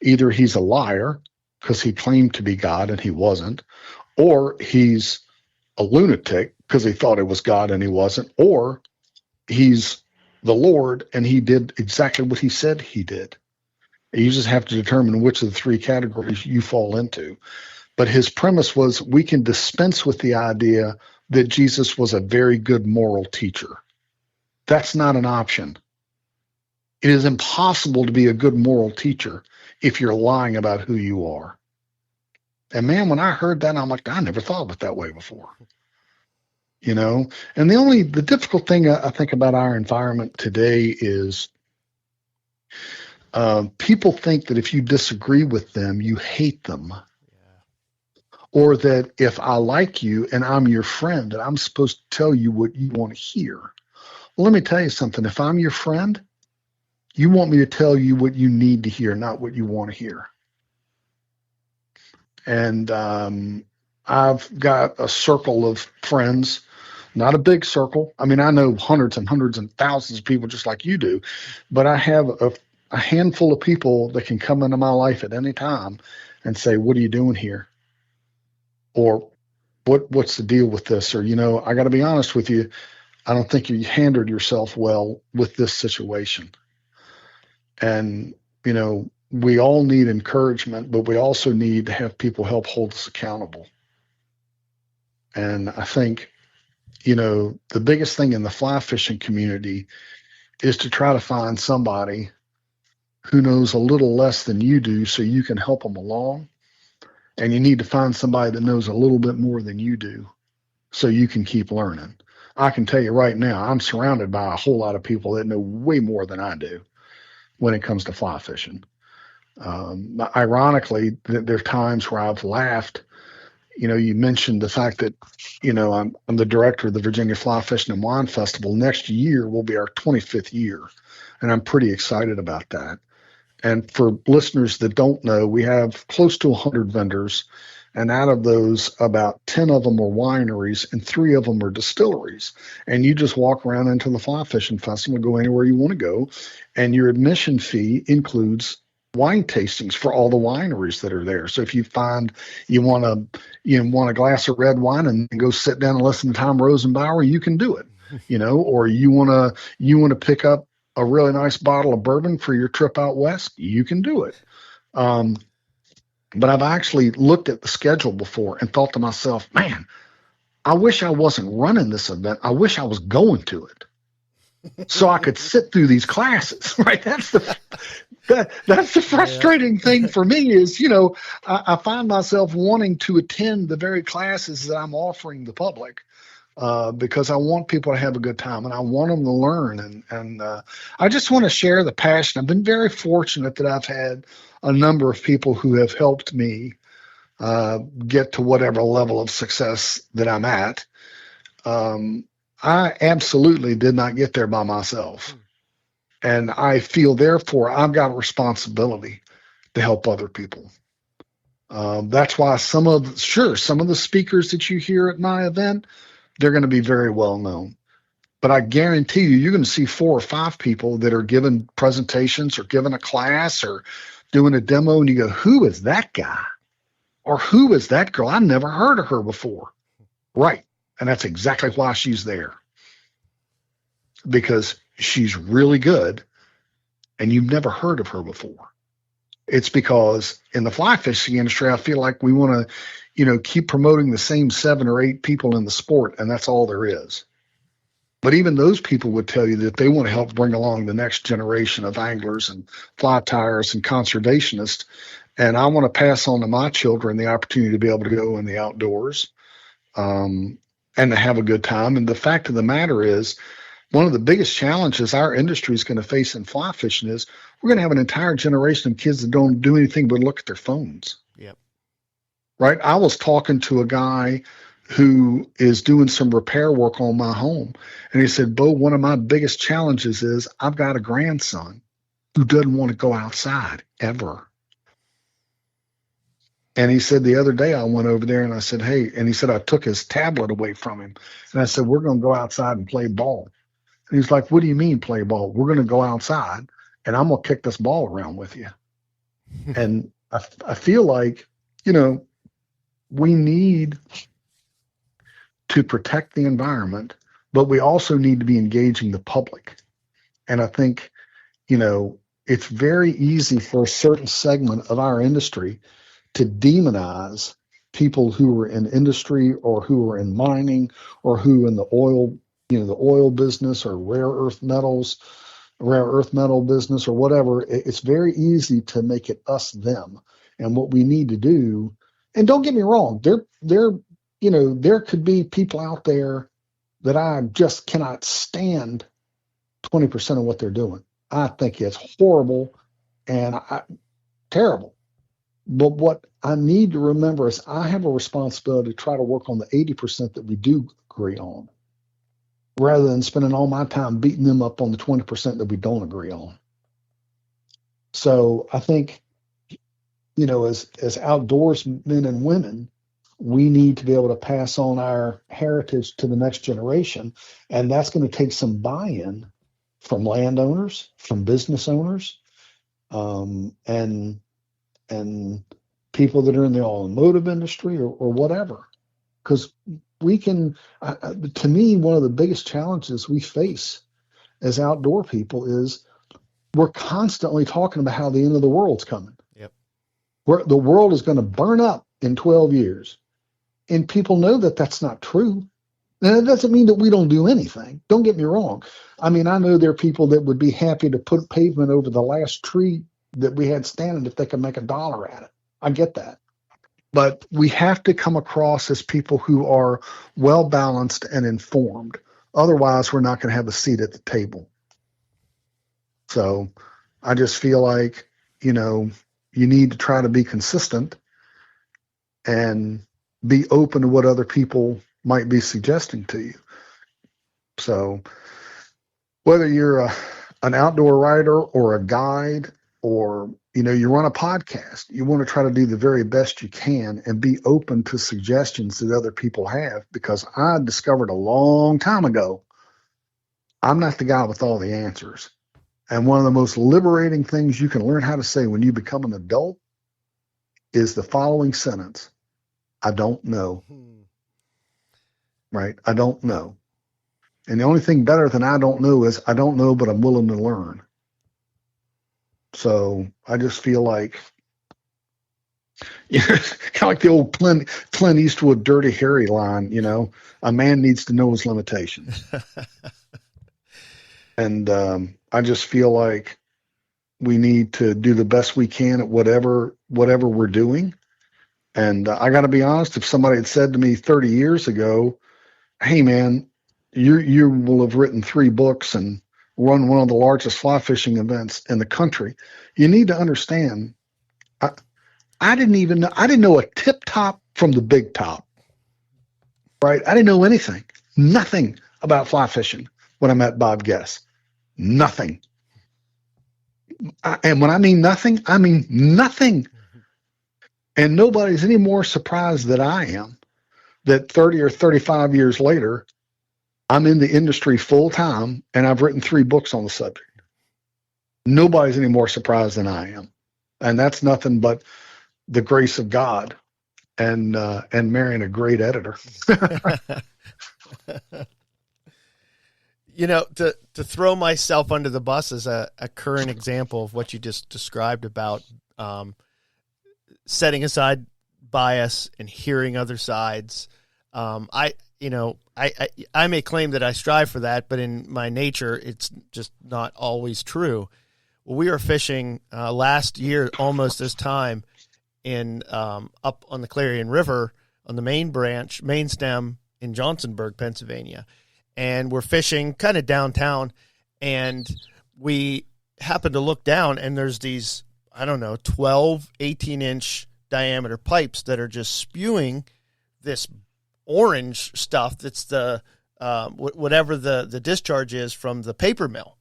[SPEAKER 2] Either he's a liar because he claimed to be God and he wasn't, or he's a lunatic because he thought it was God and he wasn't, or he's the Lord and he did exactly what he said he did. You just have to determine which of the three categories you fall into. But his premise was we can dispense with the idea that Jesus was a very good moral teacher. That's not an option. It is impossible to be a good moral teacher if you're lying about who you are. And man, when I heard that, I'm like, I never thought of it that way before. You know, and the difficult thing I think about our environment today is people think that if you disagree with them, you hate them. Or that if I like you and I'm your friend, that I'm supposed to tell you what you want to hear. Well, let me tell you something. If I'm your friend, You want me to tell you what you need to hear, not what you want to hear. And I've got a circle of friends, not a big circle. I mean, I know hundreds and hundreds and thousands of people just like you do, but I have a handful of people that can come into my life at any time and say, "What are you doing here?" Or what's the deal with this? Or, I got to be honest with you. I don't think you handled yourself well with this situation. And, we all need encouragement, but we also need to have people help hold us accountable. And I think, the biggest thing in the fly fishing community is to try to find somebody who knows a little less than you do so you can help them along. And you need to find somebody that knows a little bit more than you do so you can keep learning. I can tell you right now, I'm surrounded by a whole lot of people that know way more than I do when it comes to fly fishing. Ironically, there are times where I've laughed. You mentioned the fact that, I'm the director of the Virginia Fly Fishing and Wine Festival. Next year will be our 25th year, and I'm pretty excited about that. And for listeners that don't know, we have close to 100 vendors, and out of those, about 10 of them are wineries and 3 of them are distilleries. And you just walk around into the Fly Fishing Festival, go anywhere you want to go, and your admission fee includes wine tastings for all the wineries that are there. So if you find you want a glass of red wine and go sit down and listen to Tom Rosenbauer, you can do it. Or you want to pick up a really nice bottle of bourbon for your trip out west, you can do it. But I've actually looked at the schedule before and thought to myself, man, I wish I wasn't running this event. I wish I was going to it so I could sit through these classes, right? That's the frustrating thing for me is, I find myself wanting to attend the very classes that I'm offering the public. Because I want people to have a good time and I want them to learn. And I just want to share the passion. I've been very fortunate that I've had a number of people who have helped me get to whatever level of success that I'm at. I absolutely did not get there by myself. And I feel, therefore, I've got a responsibility to help other people. That's why some of the speakers that you hear at my event, they're going to be very well known. But I guarantee you're going to see 4 or 5 people that are giving presentations or giving a class or doing a demo, and you go, who is that guy? Or who is that girl? I never heard of her before. Right. And that's exactly why she's there. Because she's really good, and you've never heard of her before. It's because in the fly fishing industry, I feel like we want to, keep promoting the same 7 or 8 people in the sport, and that's all there is. But even those people would tell you that they want to help bring along the next generation of anglers and fly tyers and conservationists. And I want to pass on to my children the opportunity to be able to go in the outdoors and to have a good time. And the fact of the matter is, one of the biggest challenges our industry is going to face in fly fishing is we're going to have an entire generation of kids that don't do anything but look at their phones.
[SPEAKER 1] Yep.
[SPEAKER 2] Right. I was talking to a guy who is doing some repair work on my home. And he said, Beau, one of my biggest challenges is I've got a grandson who doesn't want to go outside ever. And he said, the other day I went over there and I said, hey, and he said, I took his tablet away from him. And I said, we're going to go outside and play ball. And he's like, what do you mean play ball? We're going to go outside and I'm going to kick this ball around with you. And I feel like, we need to protect the environment, but we also need to be engaging the public. And I think, it's very easy for a certain segment of our industry to demonize people who are in industry or who are in mining or who in the oil, the oil business or rare earth metal business or whatever. It's very easy to make it us, them. And what we need to do, and don't get me wrong, there could be people out there that I just cannot stand 20% of what they're doing. I think it's horrible and terrible. But what I need to remember is I have a responsibility to try to work on the 80% that we do agree on, rather than spending all my time beating them up on the 20% that we don't agree on. So I think, as outdoors men and women, we need to be able to pass on our heritage to the next generation. And that's going to take some buy-in from landowners, from business owners, and people that are in the automotive industry or whatever. Because to me, one of the biggest challenges we face as outdoor people is we're constantly talking about how the end of the world's coming.
[SPEAKER 1] Yep.
[SPEAKER 2] The world is going to burn up in 12 years. And people know that that's not true. And that doesn't mean that we don't do anything. Don't get me wrong. I mean, I know there are people that would be happy to put pavement over the last tree that we had standing if they could make $1 at it. I get that. But we have to come across as people who are well balanced and informed. Otherwise, we're not going to have a seat at the table. So I just feel like, you need to try to be consistent and be open to what other people might be suggesting to you. So whether you're an outdoor writer or a guide, or, you run a podcast, you want to try to do the very best you can and be open to suggestions that other people have, because I discovered a long time ago, I'm not the guy with all the answers. And one of the most liberating things you can learn how to say when you become an adult is the following sentence: I don't know. Right? I don't know. And the only thing better than I don't know is I don't know, but I'm willing to learn. So I just feel like, kind of like the old Clint Eastwood Dirty Harry line, a man needs to know his limitations. And I just feel like we need to do the best we can at whatever we're doing. And I got to be honest, if somebody had said to me 30 years ago, hey man, you will have written 3 books and run one of the largest fly fishing events in the country, you need to understand, I didn't know a tip top from the big top, right? I didn't know nothing about fly fishing when I met Bob Guess. Nothing. And when I mean nothing, I mean nothing. And nobody's any more surprised than I am that 30 or 35 years later, I'm in the industry full time and I've written 3 books on the subject. Nobody's any more surprised than I am. And that's nothing but the grace of God and marrying a great editor.
[SPEAKER 1] To throw myself under the bus as a current example of what you just described about setting aside bias and hearing other sides. I may claim that I strive for that, but in my nature, it's just not always true. Well, we were fishing last year, almost this time, in up on the Clarion River on the main stem in Johnsonburg, Pennsylvania. And we're fishing kind of downtown, and we happen to look down, and there's these, 12, 18-inch diameter pipes that are just spewing this orange stuff that's the whatever the discharge is from the paper mill.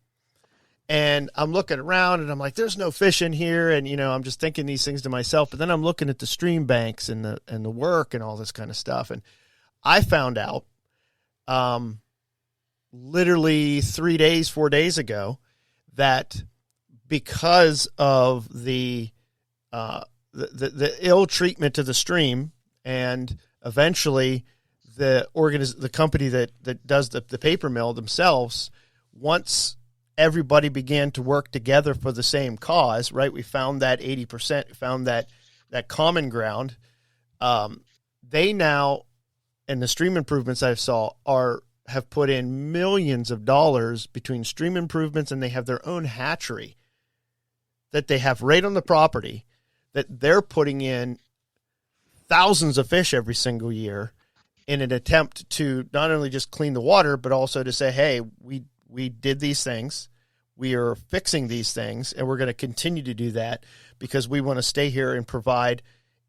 [SPEAKER 1] And I'm looking around, and I'm like, there's no fish in here, and I'm just thinking these things to myself. But then I'm looking at the stream banks and the work and all this kind of stuff, and I found out literally 4 days ago, that because of the ill treatment to the stream, and eventually the company that does the paper mill themselves, once everybody began to work together for the same cause, right? We found that 80%, found that common ground. They now, and the stream improvements I saw have put in millions of dollars between stream improvements, and they have their own hatchery that they have right on the property that they're putting in thousands of fish every single year in an attempt to not only just clean the water, but also to say, hey, we did these things, we are fixing these things, and we're going to continue to do that because we want to stay here and provide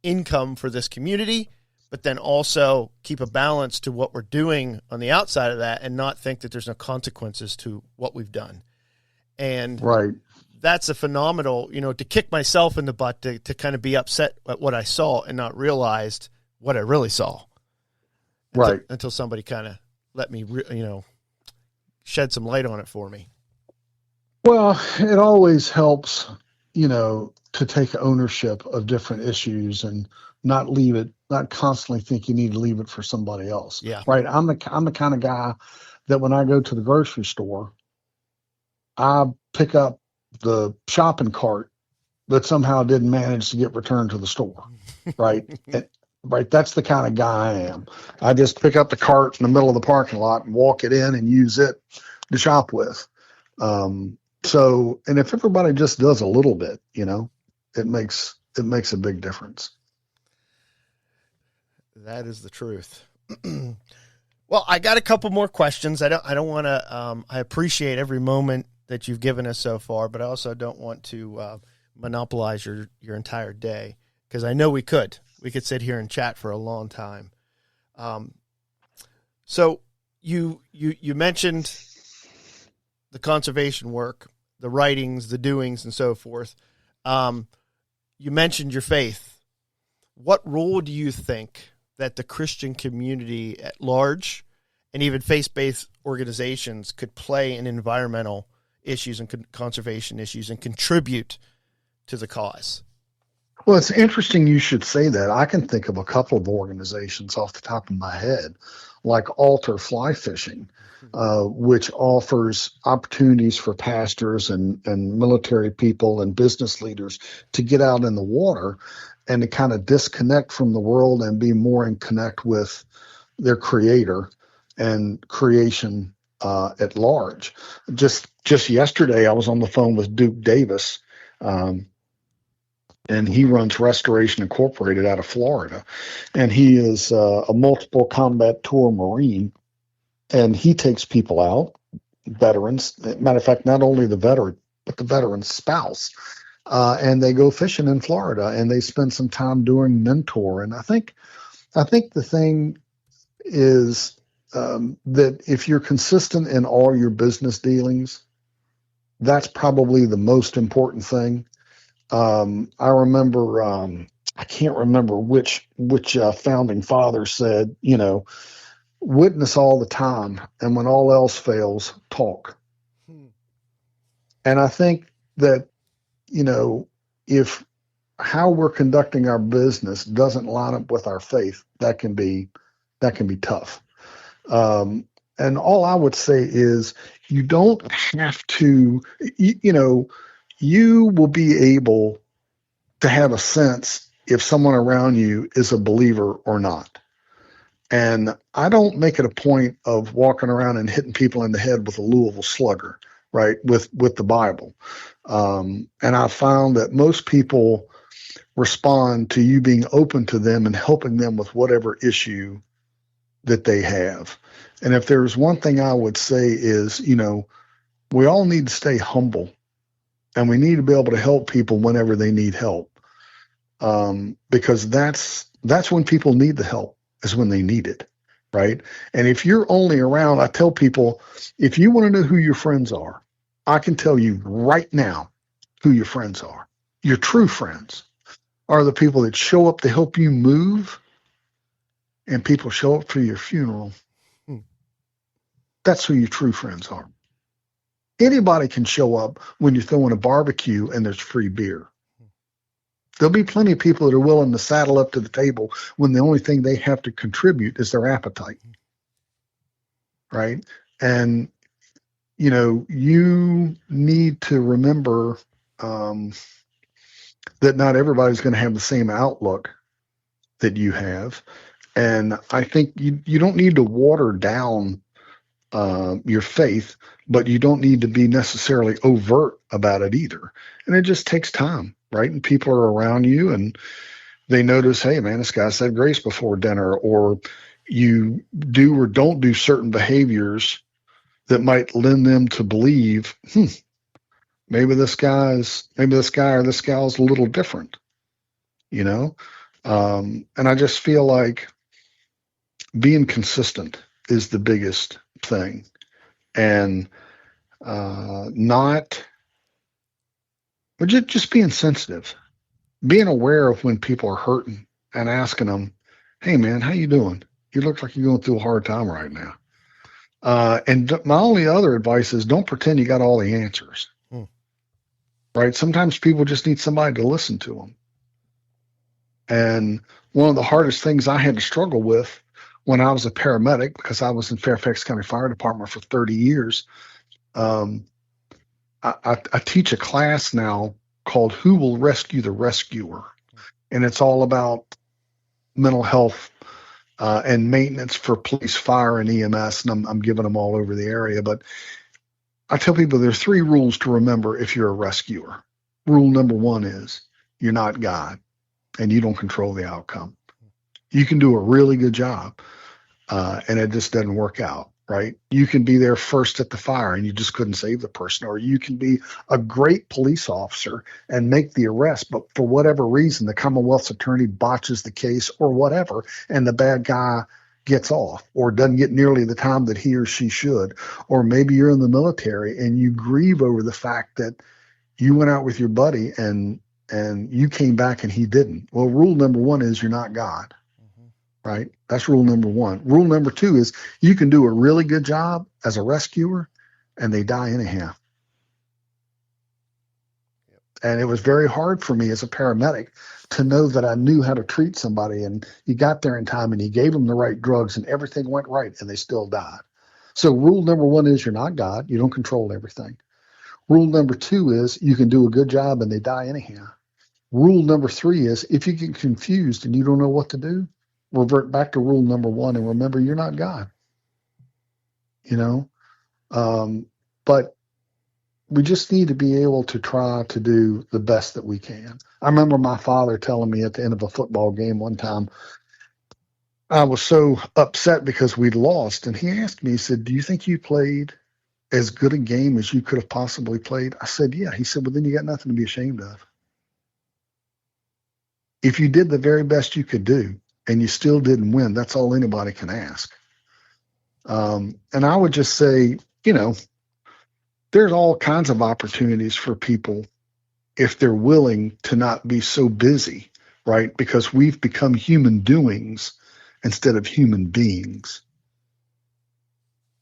[SPEAKER 1] income for this community, but then also keep a balance to what we're doing on the outside of that and not think that there's no consequences to what we've done. And
[SPEAKER 2] right.
[SPEAKER 1] that's a phenomenal, to kick myself in the butt to kind of be upset at what I saw and not realized what I really saw.
[SPEAKER 2] Right.
[SPEAKER 1] Until somebody kind of let me, shed some light on it for me.
[SPEAKER 2] Well, it always helps, to take ownership of different issues and not constantly think you need to leave it for somebody else.
[SPEAKER 1] Yeah.
[SPEAKER 2] Right. I'm the kind of guy that when I go to the grocery store, I pick up the shopping cart that somehow didn't manage to get returned to the store. Right. Right. That's the kind of guy I am. I just pick up the cart in the middle of the parking lot and walk it in and use it to shop with. And if everybody just does a little bit, it makes a big difference.
[SPEAKER 1] That is the truth. Well, I got a couple more questions. I don't want to, I appreciate every moment that you've given us so far, but I also don't want to monopolize your entire day, because I know we could sit here and chat for a long time. So you mentioned the conservation work, the writings, the doings, and so forth. You mentioned your faith. What role do you think that the Christian community at large and even faith-based organizations could play in environmental issues and conservation issues and contribute to the cause?
[SPEAKER 2] Well, it's interesting you should say that. I can think of a couple of organizations off the top of my head, like Altar Fly Fishing, which offers opportunities for pastors and military people and business leaders to get out in the water and to kind of disconnect from the world and be more in connect with their creator and creation at large. Just yesterday, I was on the phone with Duke Davis, and he runs Restoration Incorporated out of Florida. And he is a multiple combat tour Marine, and he takes people out, veterans. Matter of fact, not only the veteran, but the veteran's spouse. And they go fishing in Florida, and they spend some time doing mentor. And I think the thing is that if you're consistent in all your business dealings, that's probably the most important thing. I remember, I can't remember which founding father said, witness all the time, and when all else fails, talk. And I think that, if how we're conducting our business doesn't line up with our faith, that can be tough. And all I would say is you don't have to, you will be able to have a sense if someone around you is a believer or not. And I don't make it a point of walking around and hitting people in the head with a Louisville Slugger, right, with the Bible. And I found that most people respond to you being open to them and helping them with whatever issue that they have. And if there's one thing I would say is, we all need to stay humble, and we need to be able to help people whenever they need help. Because that's when people need the help, is when they need it, right? And if you're only around, I tell people, if you want to know who your friends are, I can tell you right now who your friends are. Your true friends are the people that show up to help you move, and people show up for your funeral. That's who your true friends are. Anybody can show up when you're throwing a barbecue and there's free beer. There'll be plenty of people that are willing to saddle up to the table when the only thing they have to contribute is their appetite. Right? And, you need to remember that not everybody's going to have the same outlook that you have. And I think you don't need to water down your faith, but you don't need to be necessarily overt about it either. And it just takes time, right? And people are around you and they notice, hey, man, this guy said grace before dinner, or you do or don't do certain behaviors that might lend them to believe, maybe this guy or this gal's a little different, and I just feel like being consistent is the biggest thing, and not But just being sensitive, being aware of when people are hurting and asking them, "Hey, man, how you doing? You look like you're going through a hard time right now." And my only other advice is don't pretend you got all the answers.
[SPEAKER 1] Hmm.
[SPEAKER 2] Right? Sometimes people just need somebody to listen to them. And one of the hardest things I had to struggle with when I was a paramedic, because I was in Fairfax County Fire Department for 30 years, um, I teach a class now called Who Will Rescue the Rescuer? And it's all about mental health and maintenance for police, fire, and EMS. And I'm giving them all over the area. But I tell people there's 3 rules to remember if you're a rescuer. Rule number 1 is you're not God and you don't control the outcome. You can do a really good job and it just doesn't work out, right? You can be there first at the fire and you just couldn't save the person, or you can be a great police officer and make the arrest, but for whatever reason, the Commonwealth's attorney botches the case or whatever, and the bad guy gets off or doesn't get nearly the time that he or she should. Or maybe you're in the military and you grieve over the fact that you went out with your buddy and you came back and he didn't. Well, rule number 1 is you're not God. Right? That's rule number 1. Rule number 2 is you can do a really good job as a rescuer and they die anyhow. Yep. And it was very hard for me as a paramedic to know that I knew how to treat somebody, and you got there in time and you gave them the right drugs and everything went right and they still died. So rule number 1 is you're not God. You don't control everything. Rule number 2 is you can do a good job and they die anyhow. Rule number 3 is if you get confused and you don't know what to do, revert back to rule number 1 and remember you're not God. But we just need to be able to try to do the best that we can. I remember my father telling me at the end of a football game one time, I was so upset because we'd lost, and he asked me, he said, "Do you think you played as good a game as you could have possibly played?" I said, "Yeah." He said, "Well, then you got nothing to be ashamed of. If you did the very best you could do and you still didn't win, that's all anybody can ask." And I would just say, there's all kinds of opportunities for people if they're willing to not be so busy, right? Because we've become human doings instead of human beings.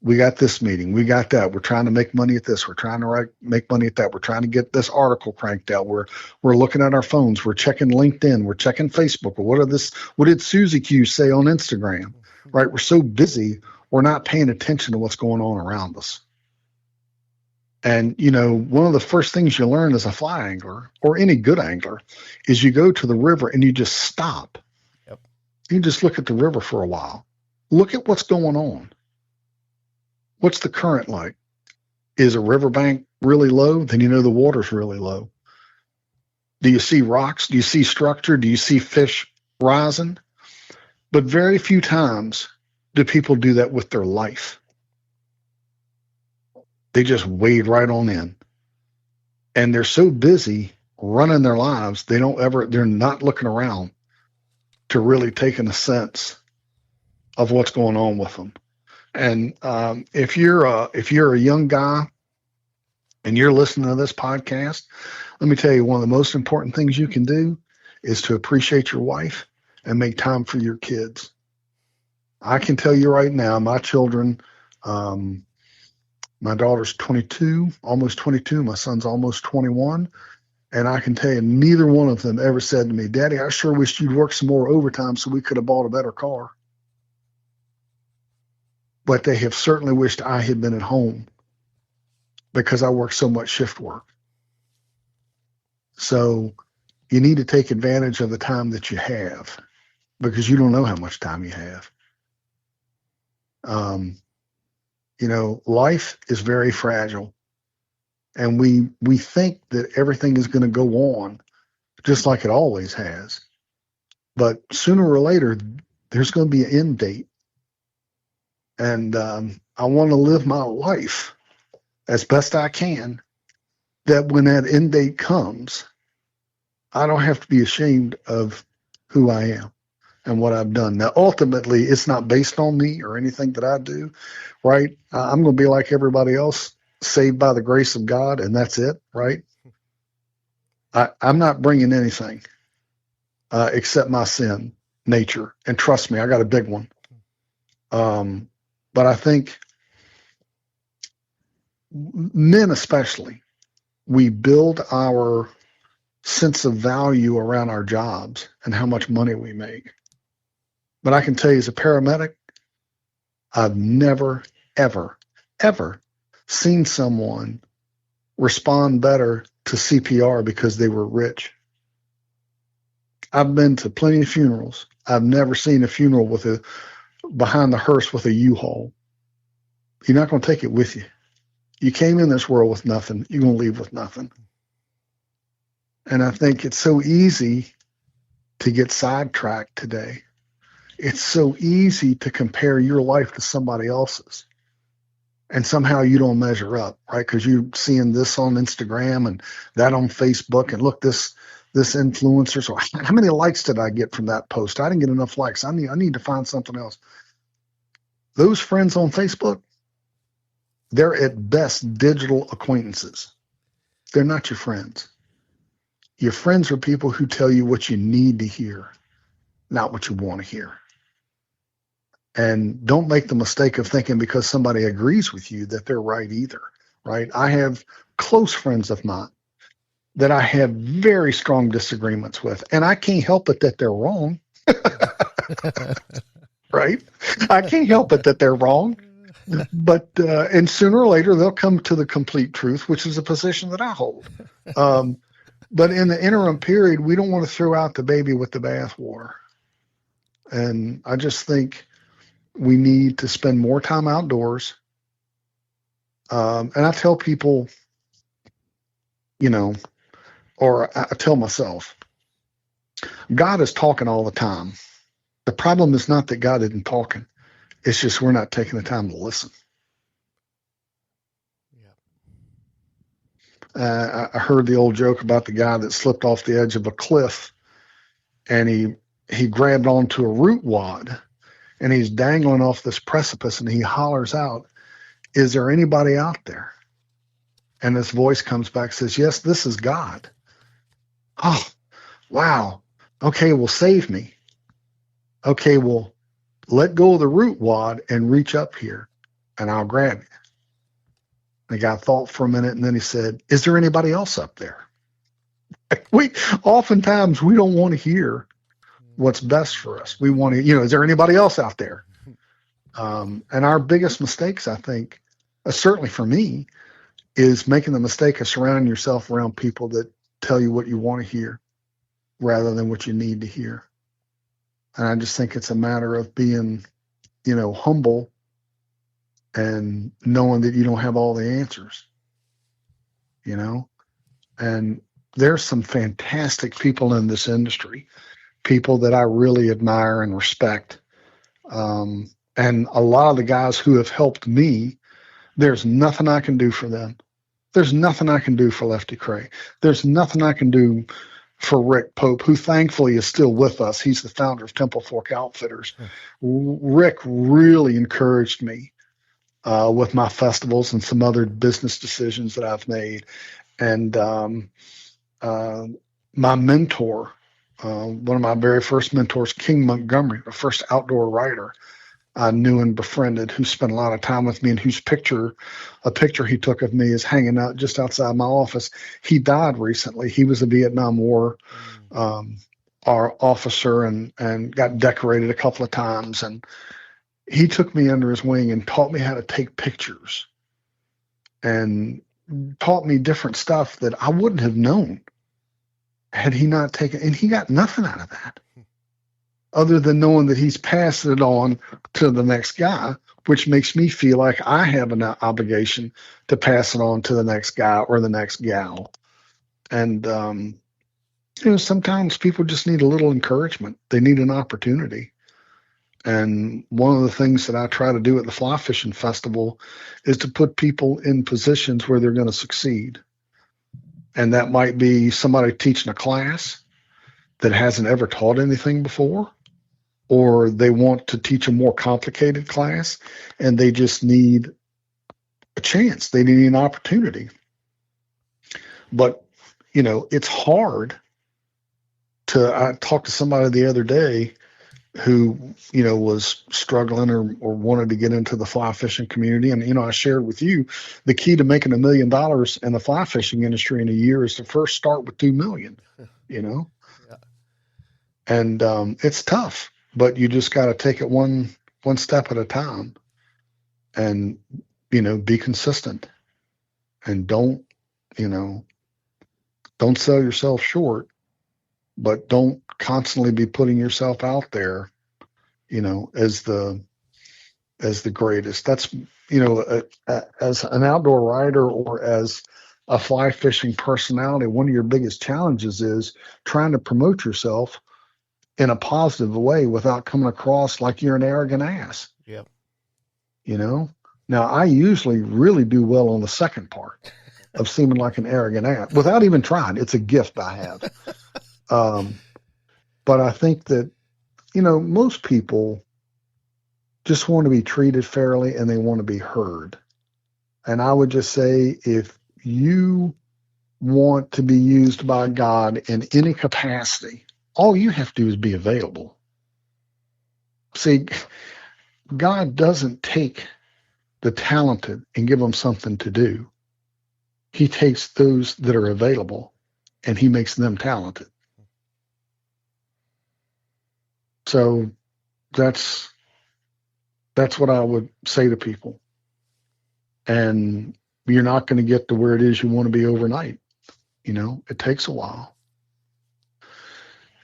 [SPEAKER 2] We got this meeting. We got that. We're trying to make money at this. We're trying to make money at that. We're trying to get this article cranked out. We're looking at our phones. We're checking LinkedIn. We're checking Facebook. What did Susie Q say on Instagram? Right? We're so busy, we're not paying attention to what's going on around us. And, one of the first things you learn as a fly angler or any good angler is you go to the river and you just stop.
[SPEAKER 1] Yep.
[SPEAKER 2] You just look at the river for a while. Look at what's going on. What's the current like? Is a riverbank really low? Then the water's really low. Do you see rocks? Do you see structure? Do you see fish rising? But very few times do people do that with their life. They just wade right on in. And they're so busy running their lives, they're not looking around to really take in a sense of what's going on with them. And if you're a young guy and you're listening to this podcast, let me tell you, one of the most important things you can do is to appreciate your wife and make time for your kids. I can tell you right now, my children, my daughter's 22, almost 22. My son's almost 21. And I can tell you, neither one of them ever said to me, "Daddy, I sure wish you'd work some more overtime so we could have bought a better car." But they have certainly wished I had been at home because I work so much shift work. So you need to take advantage of the time that you have because you don't know how much time you have. Life is very fragile, and we think that everything is going to go on just like it always has. But sooner or later, there's going to be an end date. And I want to live my life as best I can, that when that end date comes, I don't have to be ashamed of who I am and what I've done. Now, ultimately, it's not based on me or anything that I do, right? I'm going to be like everybody else, saved by the grace of God, and that's it, right? I'm not bringing anything except my sin nature. And trust me, I got a big one. But I think men especially, we build our sense of value around our jobs and how much money we make. But I can tell you as a paramedic, I've never, ever, ever seen someone respond better to CPR because they were rich. I've been to plenty of funerals. I've never seen a funeral behind the hearse with a U-Haul. You're not going to take it with you. You came in this world with nothing. You're going to leave with nothing. And I think it's so easy to get sidetracked today. It's so easy to compare your life to somebody else's. And somehow you don't measure up, right? Because you're seeing this on Instagram and that on Facebook. And look, this influencer. So how many likes did I get from that post? I didn't get enough likes. I need to find something else. Those friends on Facebook, they're at best digital acquaintances. They're not your friends. Your friends are people who tell you what you need to hear, not what you want to hear. And don't make the mistake of thinking because somebody agrees with you that they're right either, right? I have close friends of mine that I have very strong disagreements with, and I can't help it that they're wrong, right? I can't help it that they're wrong. But and sooner or later, they'll come to the complete truth, which is a position that I hold. But in the interim period, we don't want to throw out the baby with the bathwater. And I just think we need to spend more time outdoors. And I tell people, or I tell myself, God is talking all the time. The problem is not that God isn't talking. It's just we're not taking the time to listen. I heard the old joke about the guy that slipped off the edge of a cliff and he grabbed onto a root wad and he's dangling off this precipice and he hollers out, "Is there anybody out there?" And this voice comes back and says, "Yes, this is God." Oh, wow. Okay, well, save me. Okay, well, let go of the root wad and reach up here and I'll grab you. The guy thought for a minute and then he said, "Is there anybody else up there?" Oftentimes we don't want to hear what's best for us. We want to, is there anybody else out there? And our biggest mistakes, I think, certainly for me, is making the mistake of surrounding yourself around people that tell you what you want to hear rather than what you need to hear. And I just think it's a matter of being, humble and knowing that you don't have all the answers, and there's some fantastic people in this industry, people that I really admire and respect. And a lot of the guys who have helped me, there's nothing I can do for them. There's nothing I can do for Lefty Cray. There's nothing I can do for Rick Pope, who thankfully is still with us. He's the founder of Temple Fork Outfitters. Rick really encouraged me with my festivals and some other business decisions that I've made. And my mentor, one of my very first mentors, King Montgomery, the first outdoor writer I knew and befriended, who spent a lot of time with me and whose a picture he took of me is hanging out just outside my office. He died recently. He was a Vietnam War our officer and got decorated a couple of times. And he took me under his wing and taught me how to take pictures and taught me different stuff that I wouldn't have known had he not taken, and he got nothing out of that other than knowing that he's passed it on to the next guy, which makes me feel like I have an obligation to pass it on to the next guy or the next gal. And, sometimes people just need a little encouragement. They need an opportunity. And one of the things that I try to do at the Fly Fishing Festival is to put people in positions where they're going to succeed. And that might be somebody teaching a class that hasn't ever taught anything before, or they want to teach a more complicated class and they just need a chance. They need an opportunity. But, it's hard I talked to somebody the other day who, was struggling or wanted to get into the fly fishing community. And, I shared with you the key to making $1 million in the fly fishing industry in a year is to first start with 2 million,
[SPEAKER 1] Yeah.
[SPEAKER 2] and it's tough, but you just got to take it one step at a time and, be consistent and don't sell yourself short, but don't constantly be putting yourself out there, as the greatest. That's, as an outdoor writer or as a fly fishing personality, one of your biggest challenges is trying to promote yourself in a positive way without coming across like you're an arrogant ass.
[SPEAKER 1] Yep.
[SPEAKER 2] Now I usually really do well on the second part of seeming like an arrogant ass without even trying. It's a gift I have. But I think that, most people just want to be treated fairly and they want to be heard. And I would just say, if you want to be used by God in any capacity, all you have to do is be available. See, God doesn't take the talented and give them something to do. He takes those that are available and he makes them talented. So that's what I would say to people. And you're not going to get to where it is you want to be overnight. It takes a while.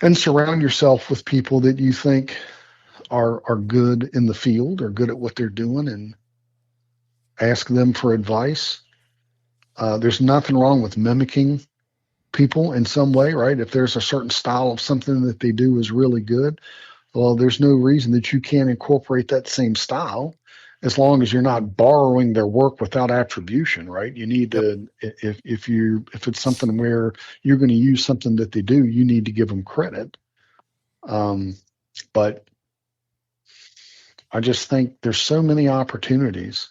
[SPEAKER 2] And surround yourself with people that you think are good in the field or good at what they're doing, and ask them for advice. There's nothing wrong with mimicking people in some way, right? If there's a certain style of something that they do is really good, well, there's no reason that you can't incorporate that same style, as long as you're not borrowing their work without attribution, right? You need to, if it's something where you're going to use something that they do, you need to give them credit. But I just think there's so many opportunities.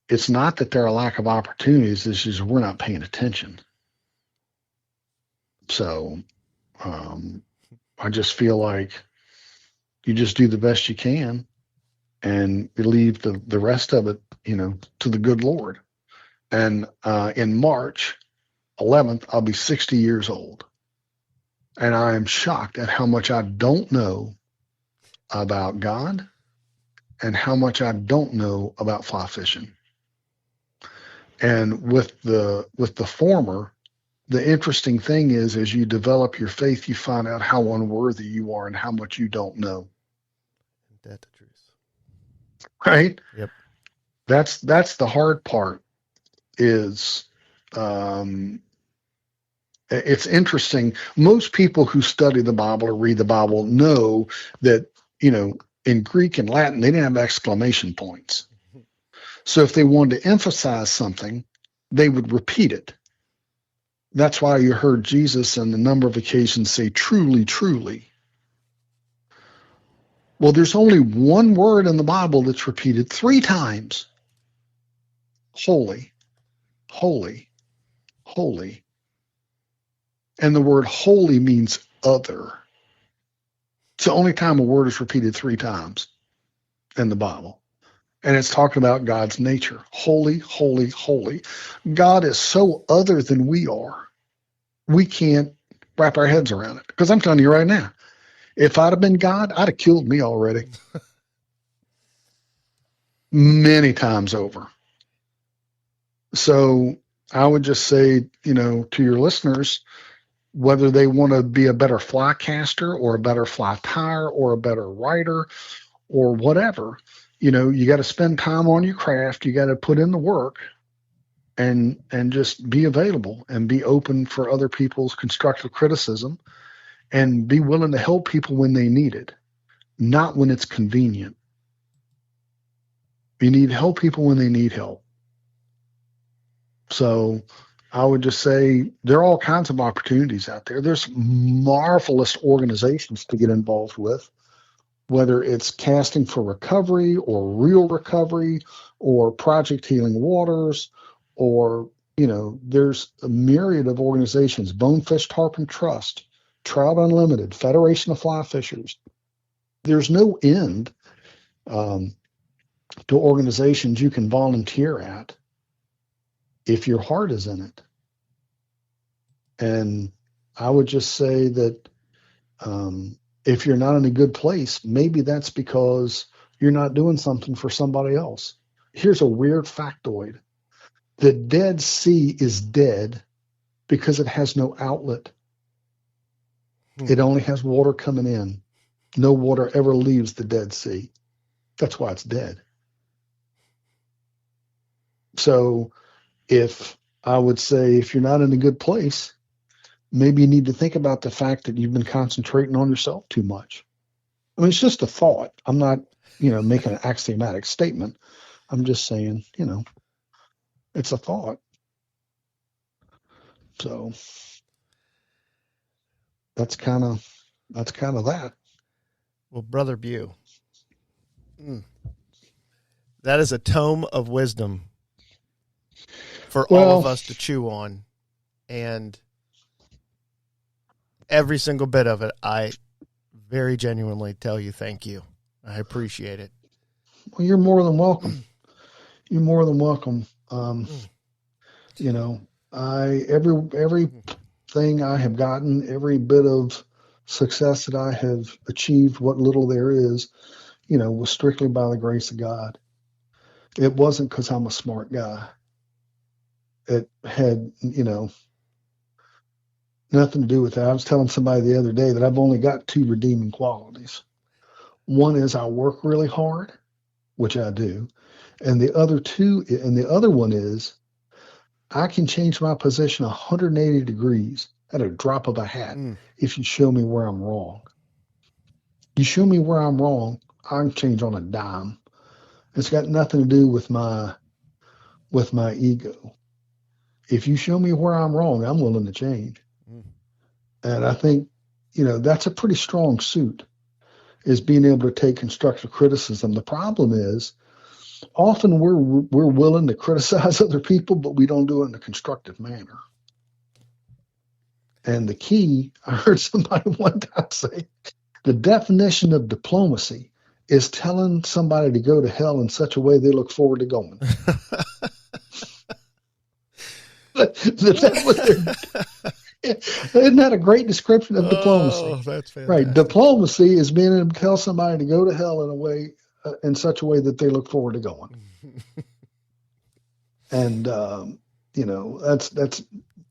[SPEAKER 2] It's not that there are a lack of opportunities, it's just we're not paying attention. So I just feel like you just do the best you can and you leave the rest of it, to the good Lord. And in March 11th, I'll be 60 years old. And I am shocked at how much I don't know about God and how much I don't know about fly fishing. And with the former, the interesting thing is, as you develop your faith, you find out how unworthy you are and how much you don't know.
[SPEAKER 1] That's the truth.
[SPEAKER 2] Right?
[SPEAKER 1] Yep.
[SPEAKER 2] That's the hard part. Is it's interesting. Most people who study the Bible or read the Bible know that, in Greek and Latin, they didn't have exclamation points. So if they wanted to emphasize something, they would repeat it. That's why you heard Jesus on a number of occasions say, truly, truly. Well, there's only one word in the Bible that's repeated 3 times. Holy, holy, holy. And the word holy means other. It's the only time a word is repeated 3 times in the Bible. And it's talking about God's nature. Holy, holy, holy. God is so other than we are. We can't wrap our heads around it. Because I'm telling you right now, if I'd have been God, I'd have killed me already. Many times over. So I would just say, to your listeners, whether they want to be a better fly caster or a better fly tire or a better writer or whatever, you got to spend time on your craft. You got to put in the work and just be available and be open for other people's constructive criticism and be willing to help people when they need it, not when it's convenient. You need to help people when they need help. So I would just say there are all kinds of opportunities out there. There's marvelous organizations to get involved with, whether it's Casting for Recovery or Real Recovery or Project Healing Waters or There's a myriad of organizations: Bonefish Tarpon Trust, Trout Unlimited, Federation of Fly Fishers. There's no end to organizations you can volunteer at if your heart is in it. And I would just say that if you're not in a good place, maybe that's because you're not doing something for somebody else. Here's a weird factoid. The Dead Sea is dead because it has no outlet. It only has water coming in. No water ever leaves the Dead Sea. That's why it's dead. So I would say if you're not in a good place, maybe you need to think about the fact that you've been concentrating on yourself too much. I mean, it's just a thought. I'm not, making an axiomatic statement. I'm just saying, it's a thought. So that's kind of that.
[SPEAKER 1] Well, Brother Beau, that is a tome of wisdom for all of us to chew on. And every single bit of it, I very genuinely tell you thank you. I appreciate it.
[SPEAKER 2] Well, you're more than welcome. You're more than welcome. Every thing I have gotten, every bit of success that I have achieved, what little there is, was strictly by the grace of God. It wasn't because I'm a smart guy. It had, nothing to do with that. I was telling somebody the other day that I've only got 2 redeeming qualities. One is I work really hard, which I do. And the other one is I can change my position 180 degrees at a drop of a hat if you show me where I'm wrong. You show me where I'm wrong, I can change on a dime. It's got nothing to do with my ego. If you show me where I'm wrong, I'm willing to change. And I think, that's a pretty strong suit, is being able to take constructive criticism. The problem is often we're willing to criticize other people, but we don't do it in a constructive manner. And the key, I heard somebody one time say, the definition of diplomacy is telling somebody to go to hell in such a way they look forward to going. That was isn't that a great description of diplomacy?
[SPEAKER 1] Oh, that's fantastic.
[SPEAKER 2] Right. Diplomacy is being able to tell somebody to go to hell in such a way that they look forward to going. And, that's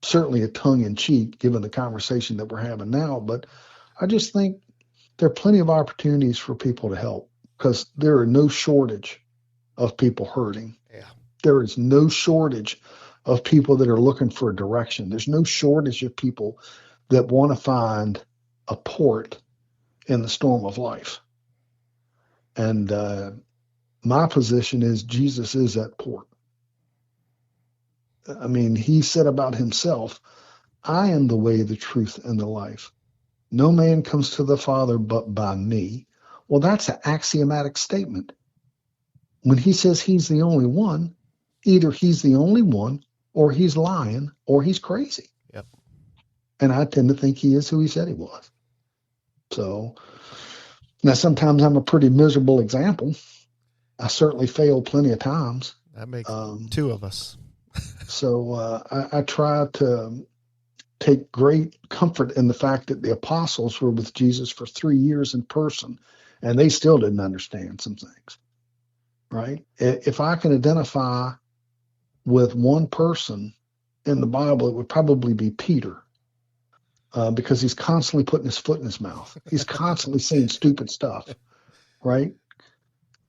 [SPEAKER 2] certainly a tongue in cheek given the conversation that we're having now. But I just think there are plenty of opportunities for people to help, because there are no shortage of people hurting.
[SPEAKER 1] Yeah.
[SPEAKER 2] There is no shortage of people that are looking for a direction. There's no shortage of people that want to find a port in the storm of life. And my position is Jesus is that port. I mean, he said about himself, I am the way, the truth, and the life. No man comes to the Father but by me. Well, that's an axiomatic statement. When he says he's the only one, either he's the only one, or he's lying, or he's crazy.
[SPEAKER 1] Yep.
[SPEAKER 2] And I tend to think he is who he said he was. So now sometimes I'm a pretty miserable example. I certainly fail plenty of times.
[SPEAKER 1] That makes 2 of us.
[SPEAKER 2] So I try to take great comfort in the fact that the apostles were with Jesus for 3 years in person, and they still didn't understand some things, right? If I can identify with one person in the Bible, it would probably be Peter, because he's constantly putting his foot in his mouth. He's constantly saying stupid stuff, right?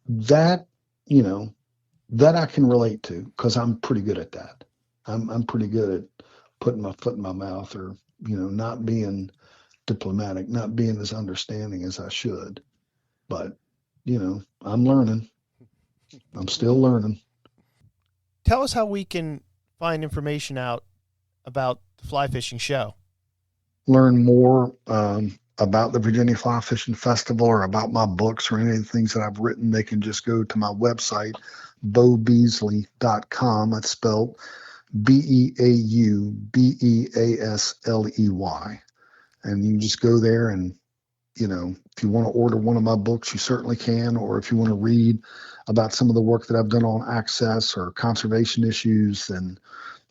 [SPEAKER 2] That I can relate to, because I'm pretty good at that. I'm pretty good at putting my foot in my mouth, or, not being diplomatic, not being as understanding as I should. But, I'm learning. I'm still learning.
[SPEAKER 1] Tell us how we can find information out about the fly fishing show.
[SPEAKER 2] Learn more about the Virginia Fly Fishing Festival, or about my books, or any of the things that I've written. They can just go to my website, beaubeasly.com. That's spelled Beau, Beasley. And you can just go there and, if you want to order one of my books, you certainly can. Or if you want to read about some of the work that I've done on access or conservation issues, then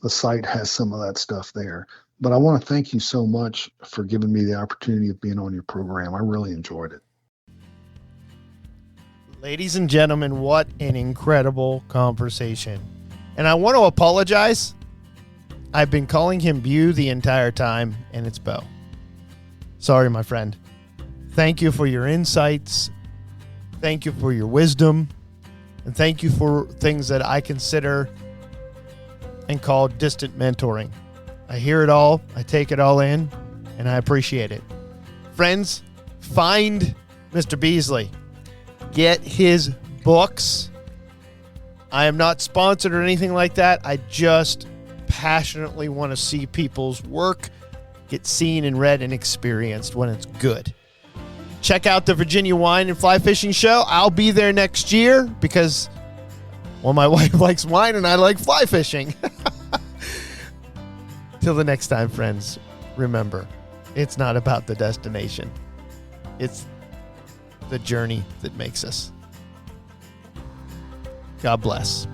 [SPEAKER 2] the site has some of that stuff there. But I want to thank you so much for giving me the opportunity of being on your program. I really enjoyed it.
[SPEAKER 1] Ladies and gentlemen, what an incredible conversation. And I want to apologize. I've been calling him Beau the entire time, and it's Beau. Sorry, my friend. Thank you for your insights. Thank you for your wisdom. And thank you for things that I consider and call distant mentoring. I hear it all. I take it all in, and I appreciate it. Friends, find Mr. Beasly. Get his books. I am not sponsored or anything like that. I just passionately want to see people's work get seen and read and experienced when it's good. Check out the Virginia Wine and Fly Fishing Show. I'll be there next year because, well, my wife likes wine and I like fly fishing. Till the next time, friends, remember, it's not about the destination. It's the journey that makes us. God bless.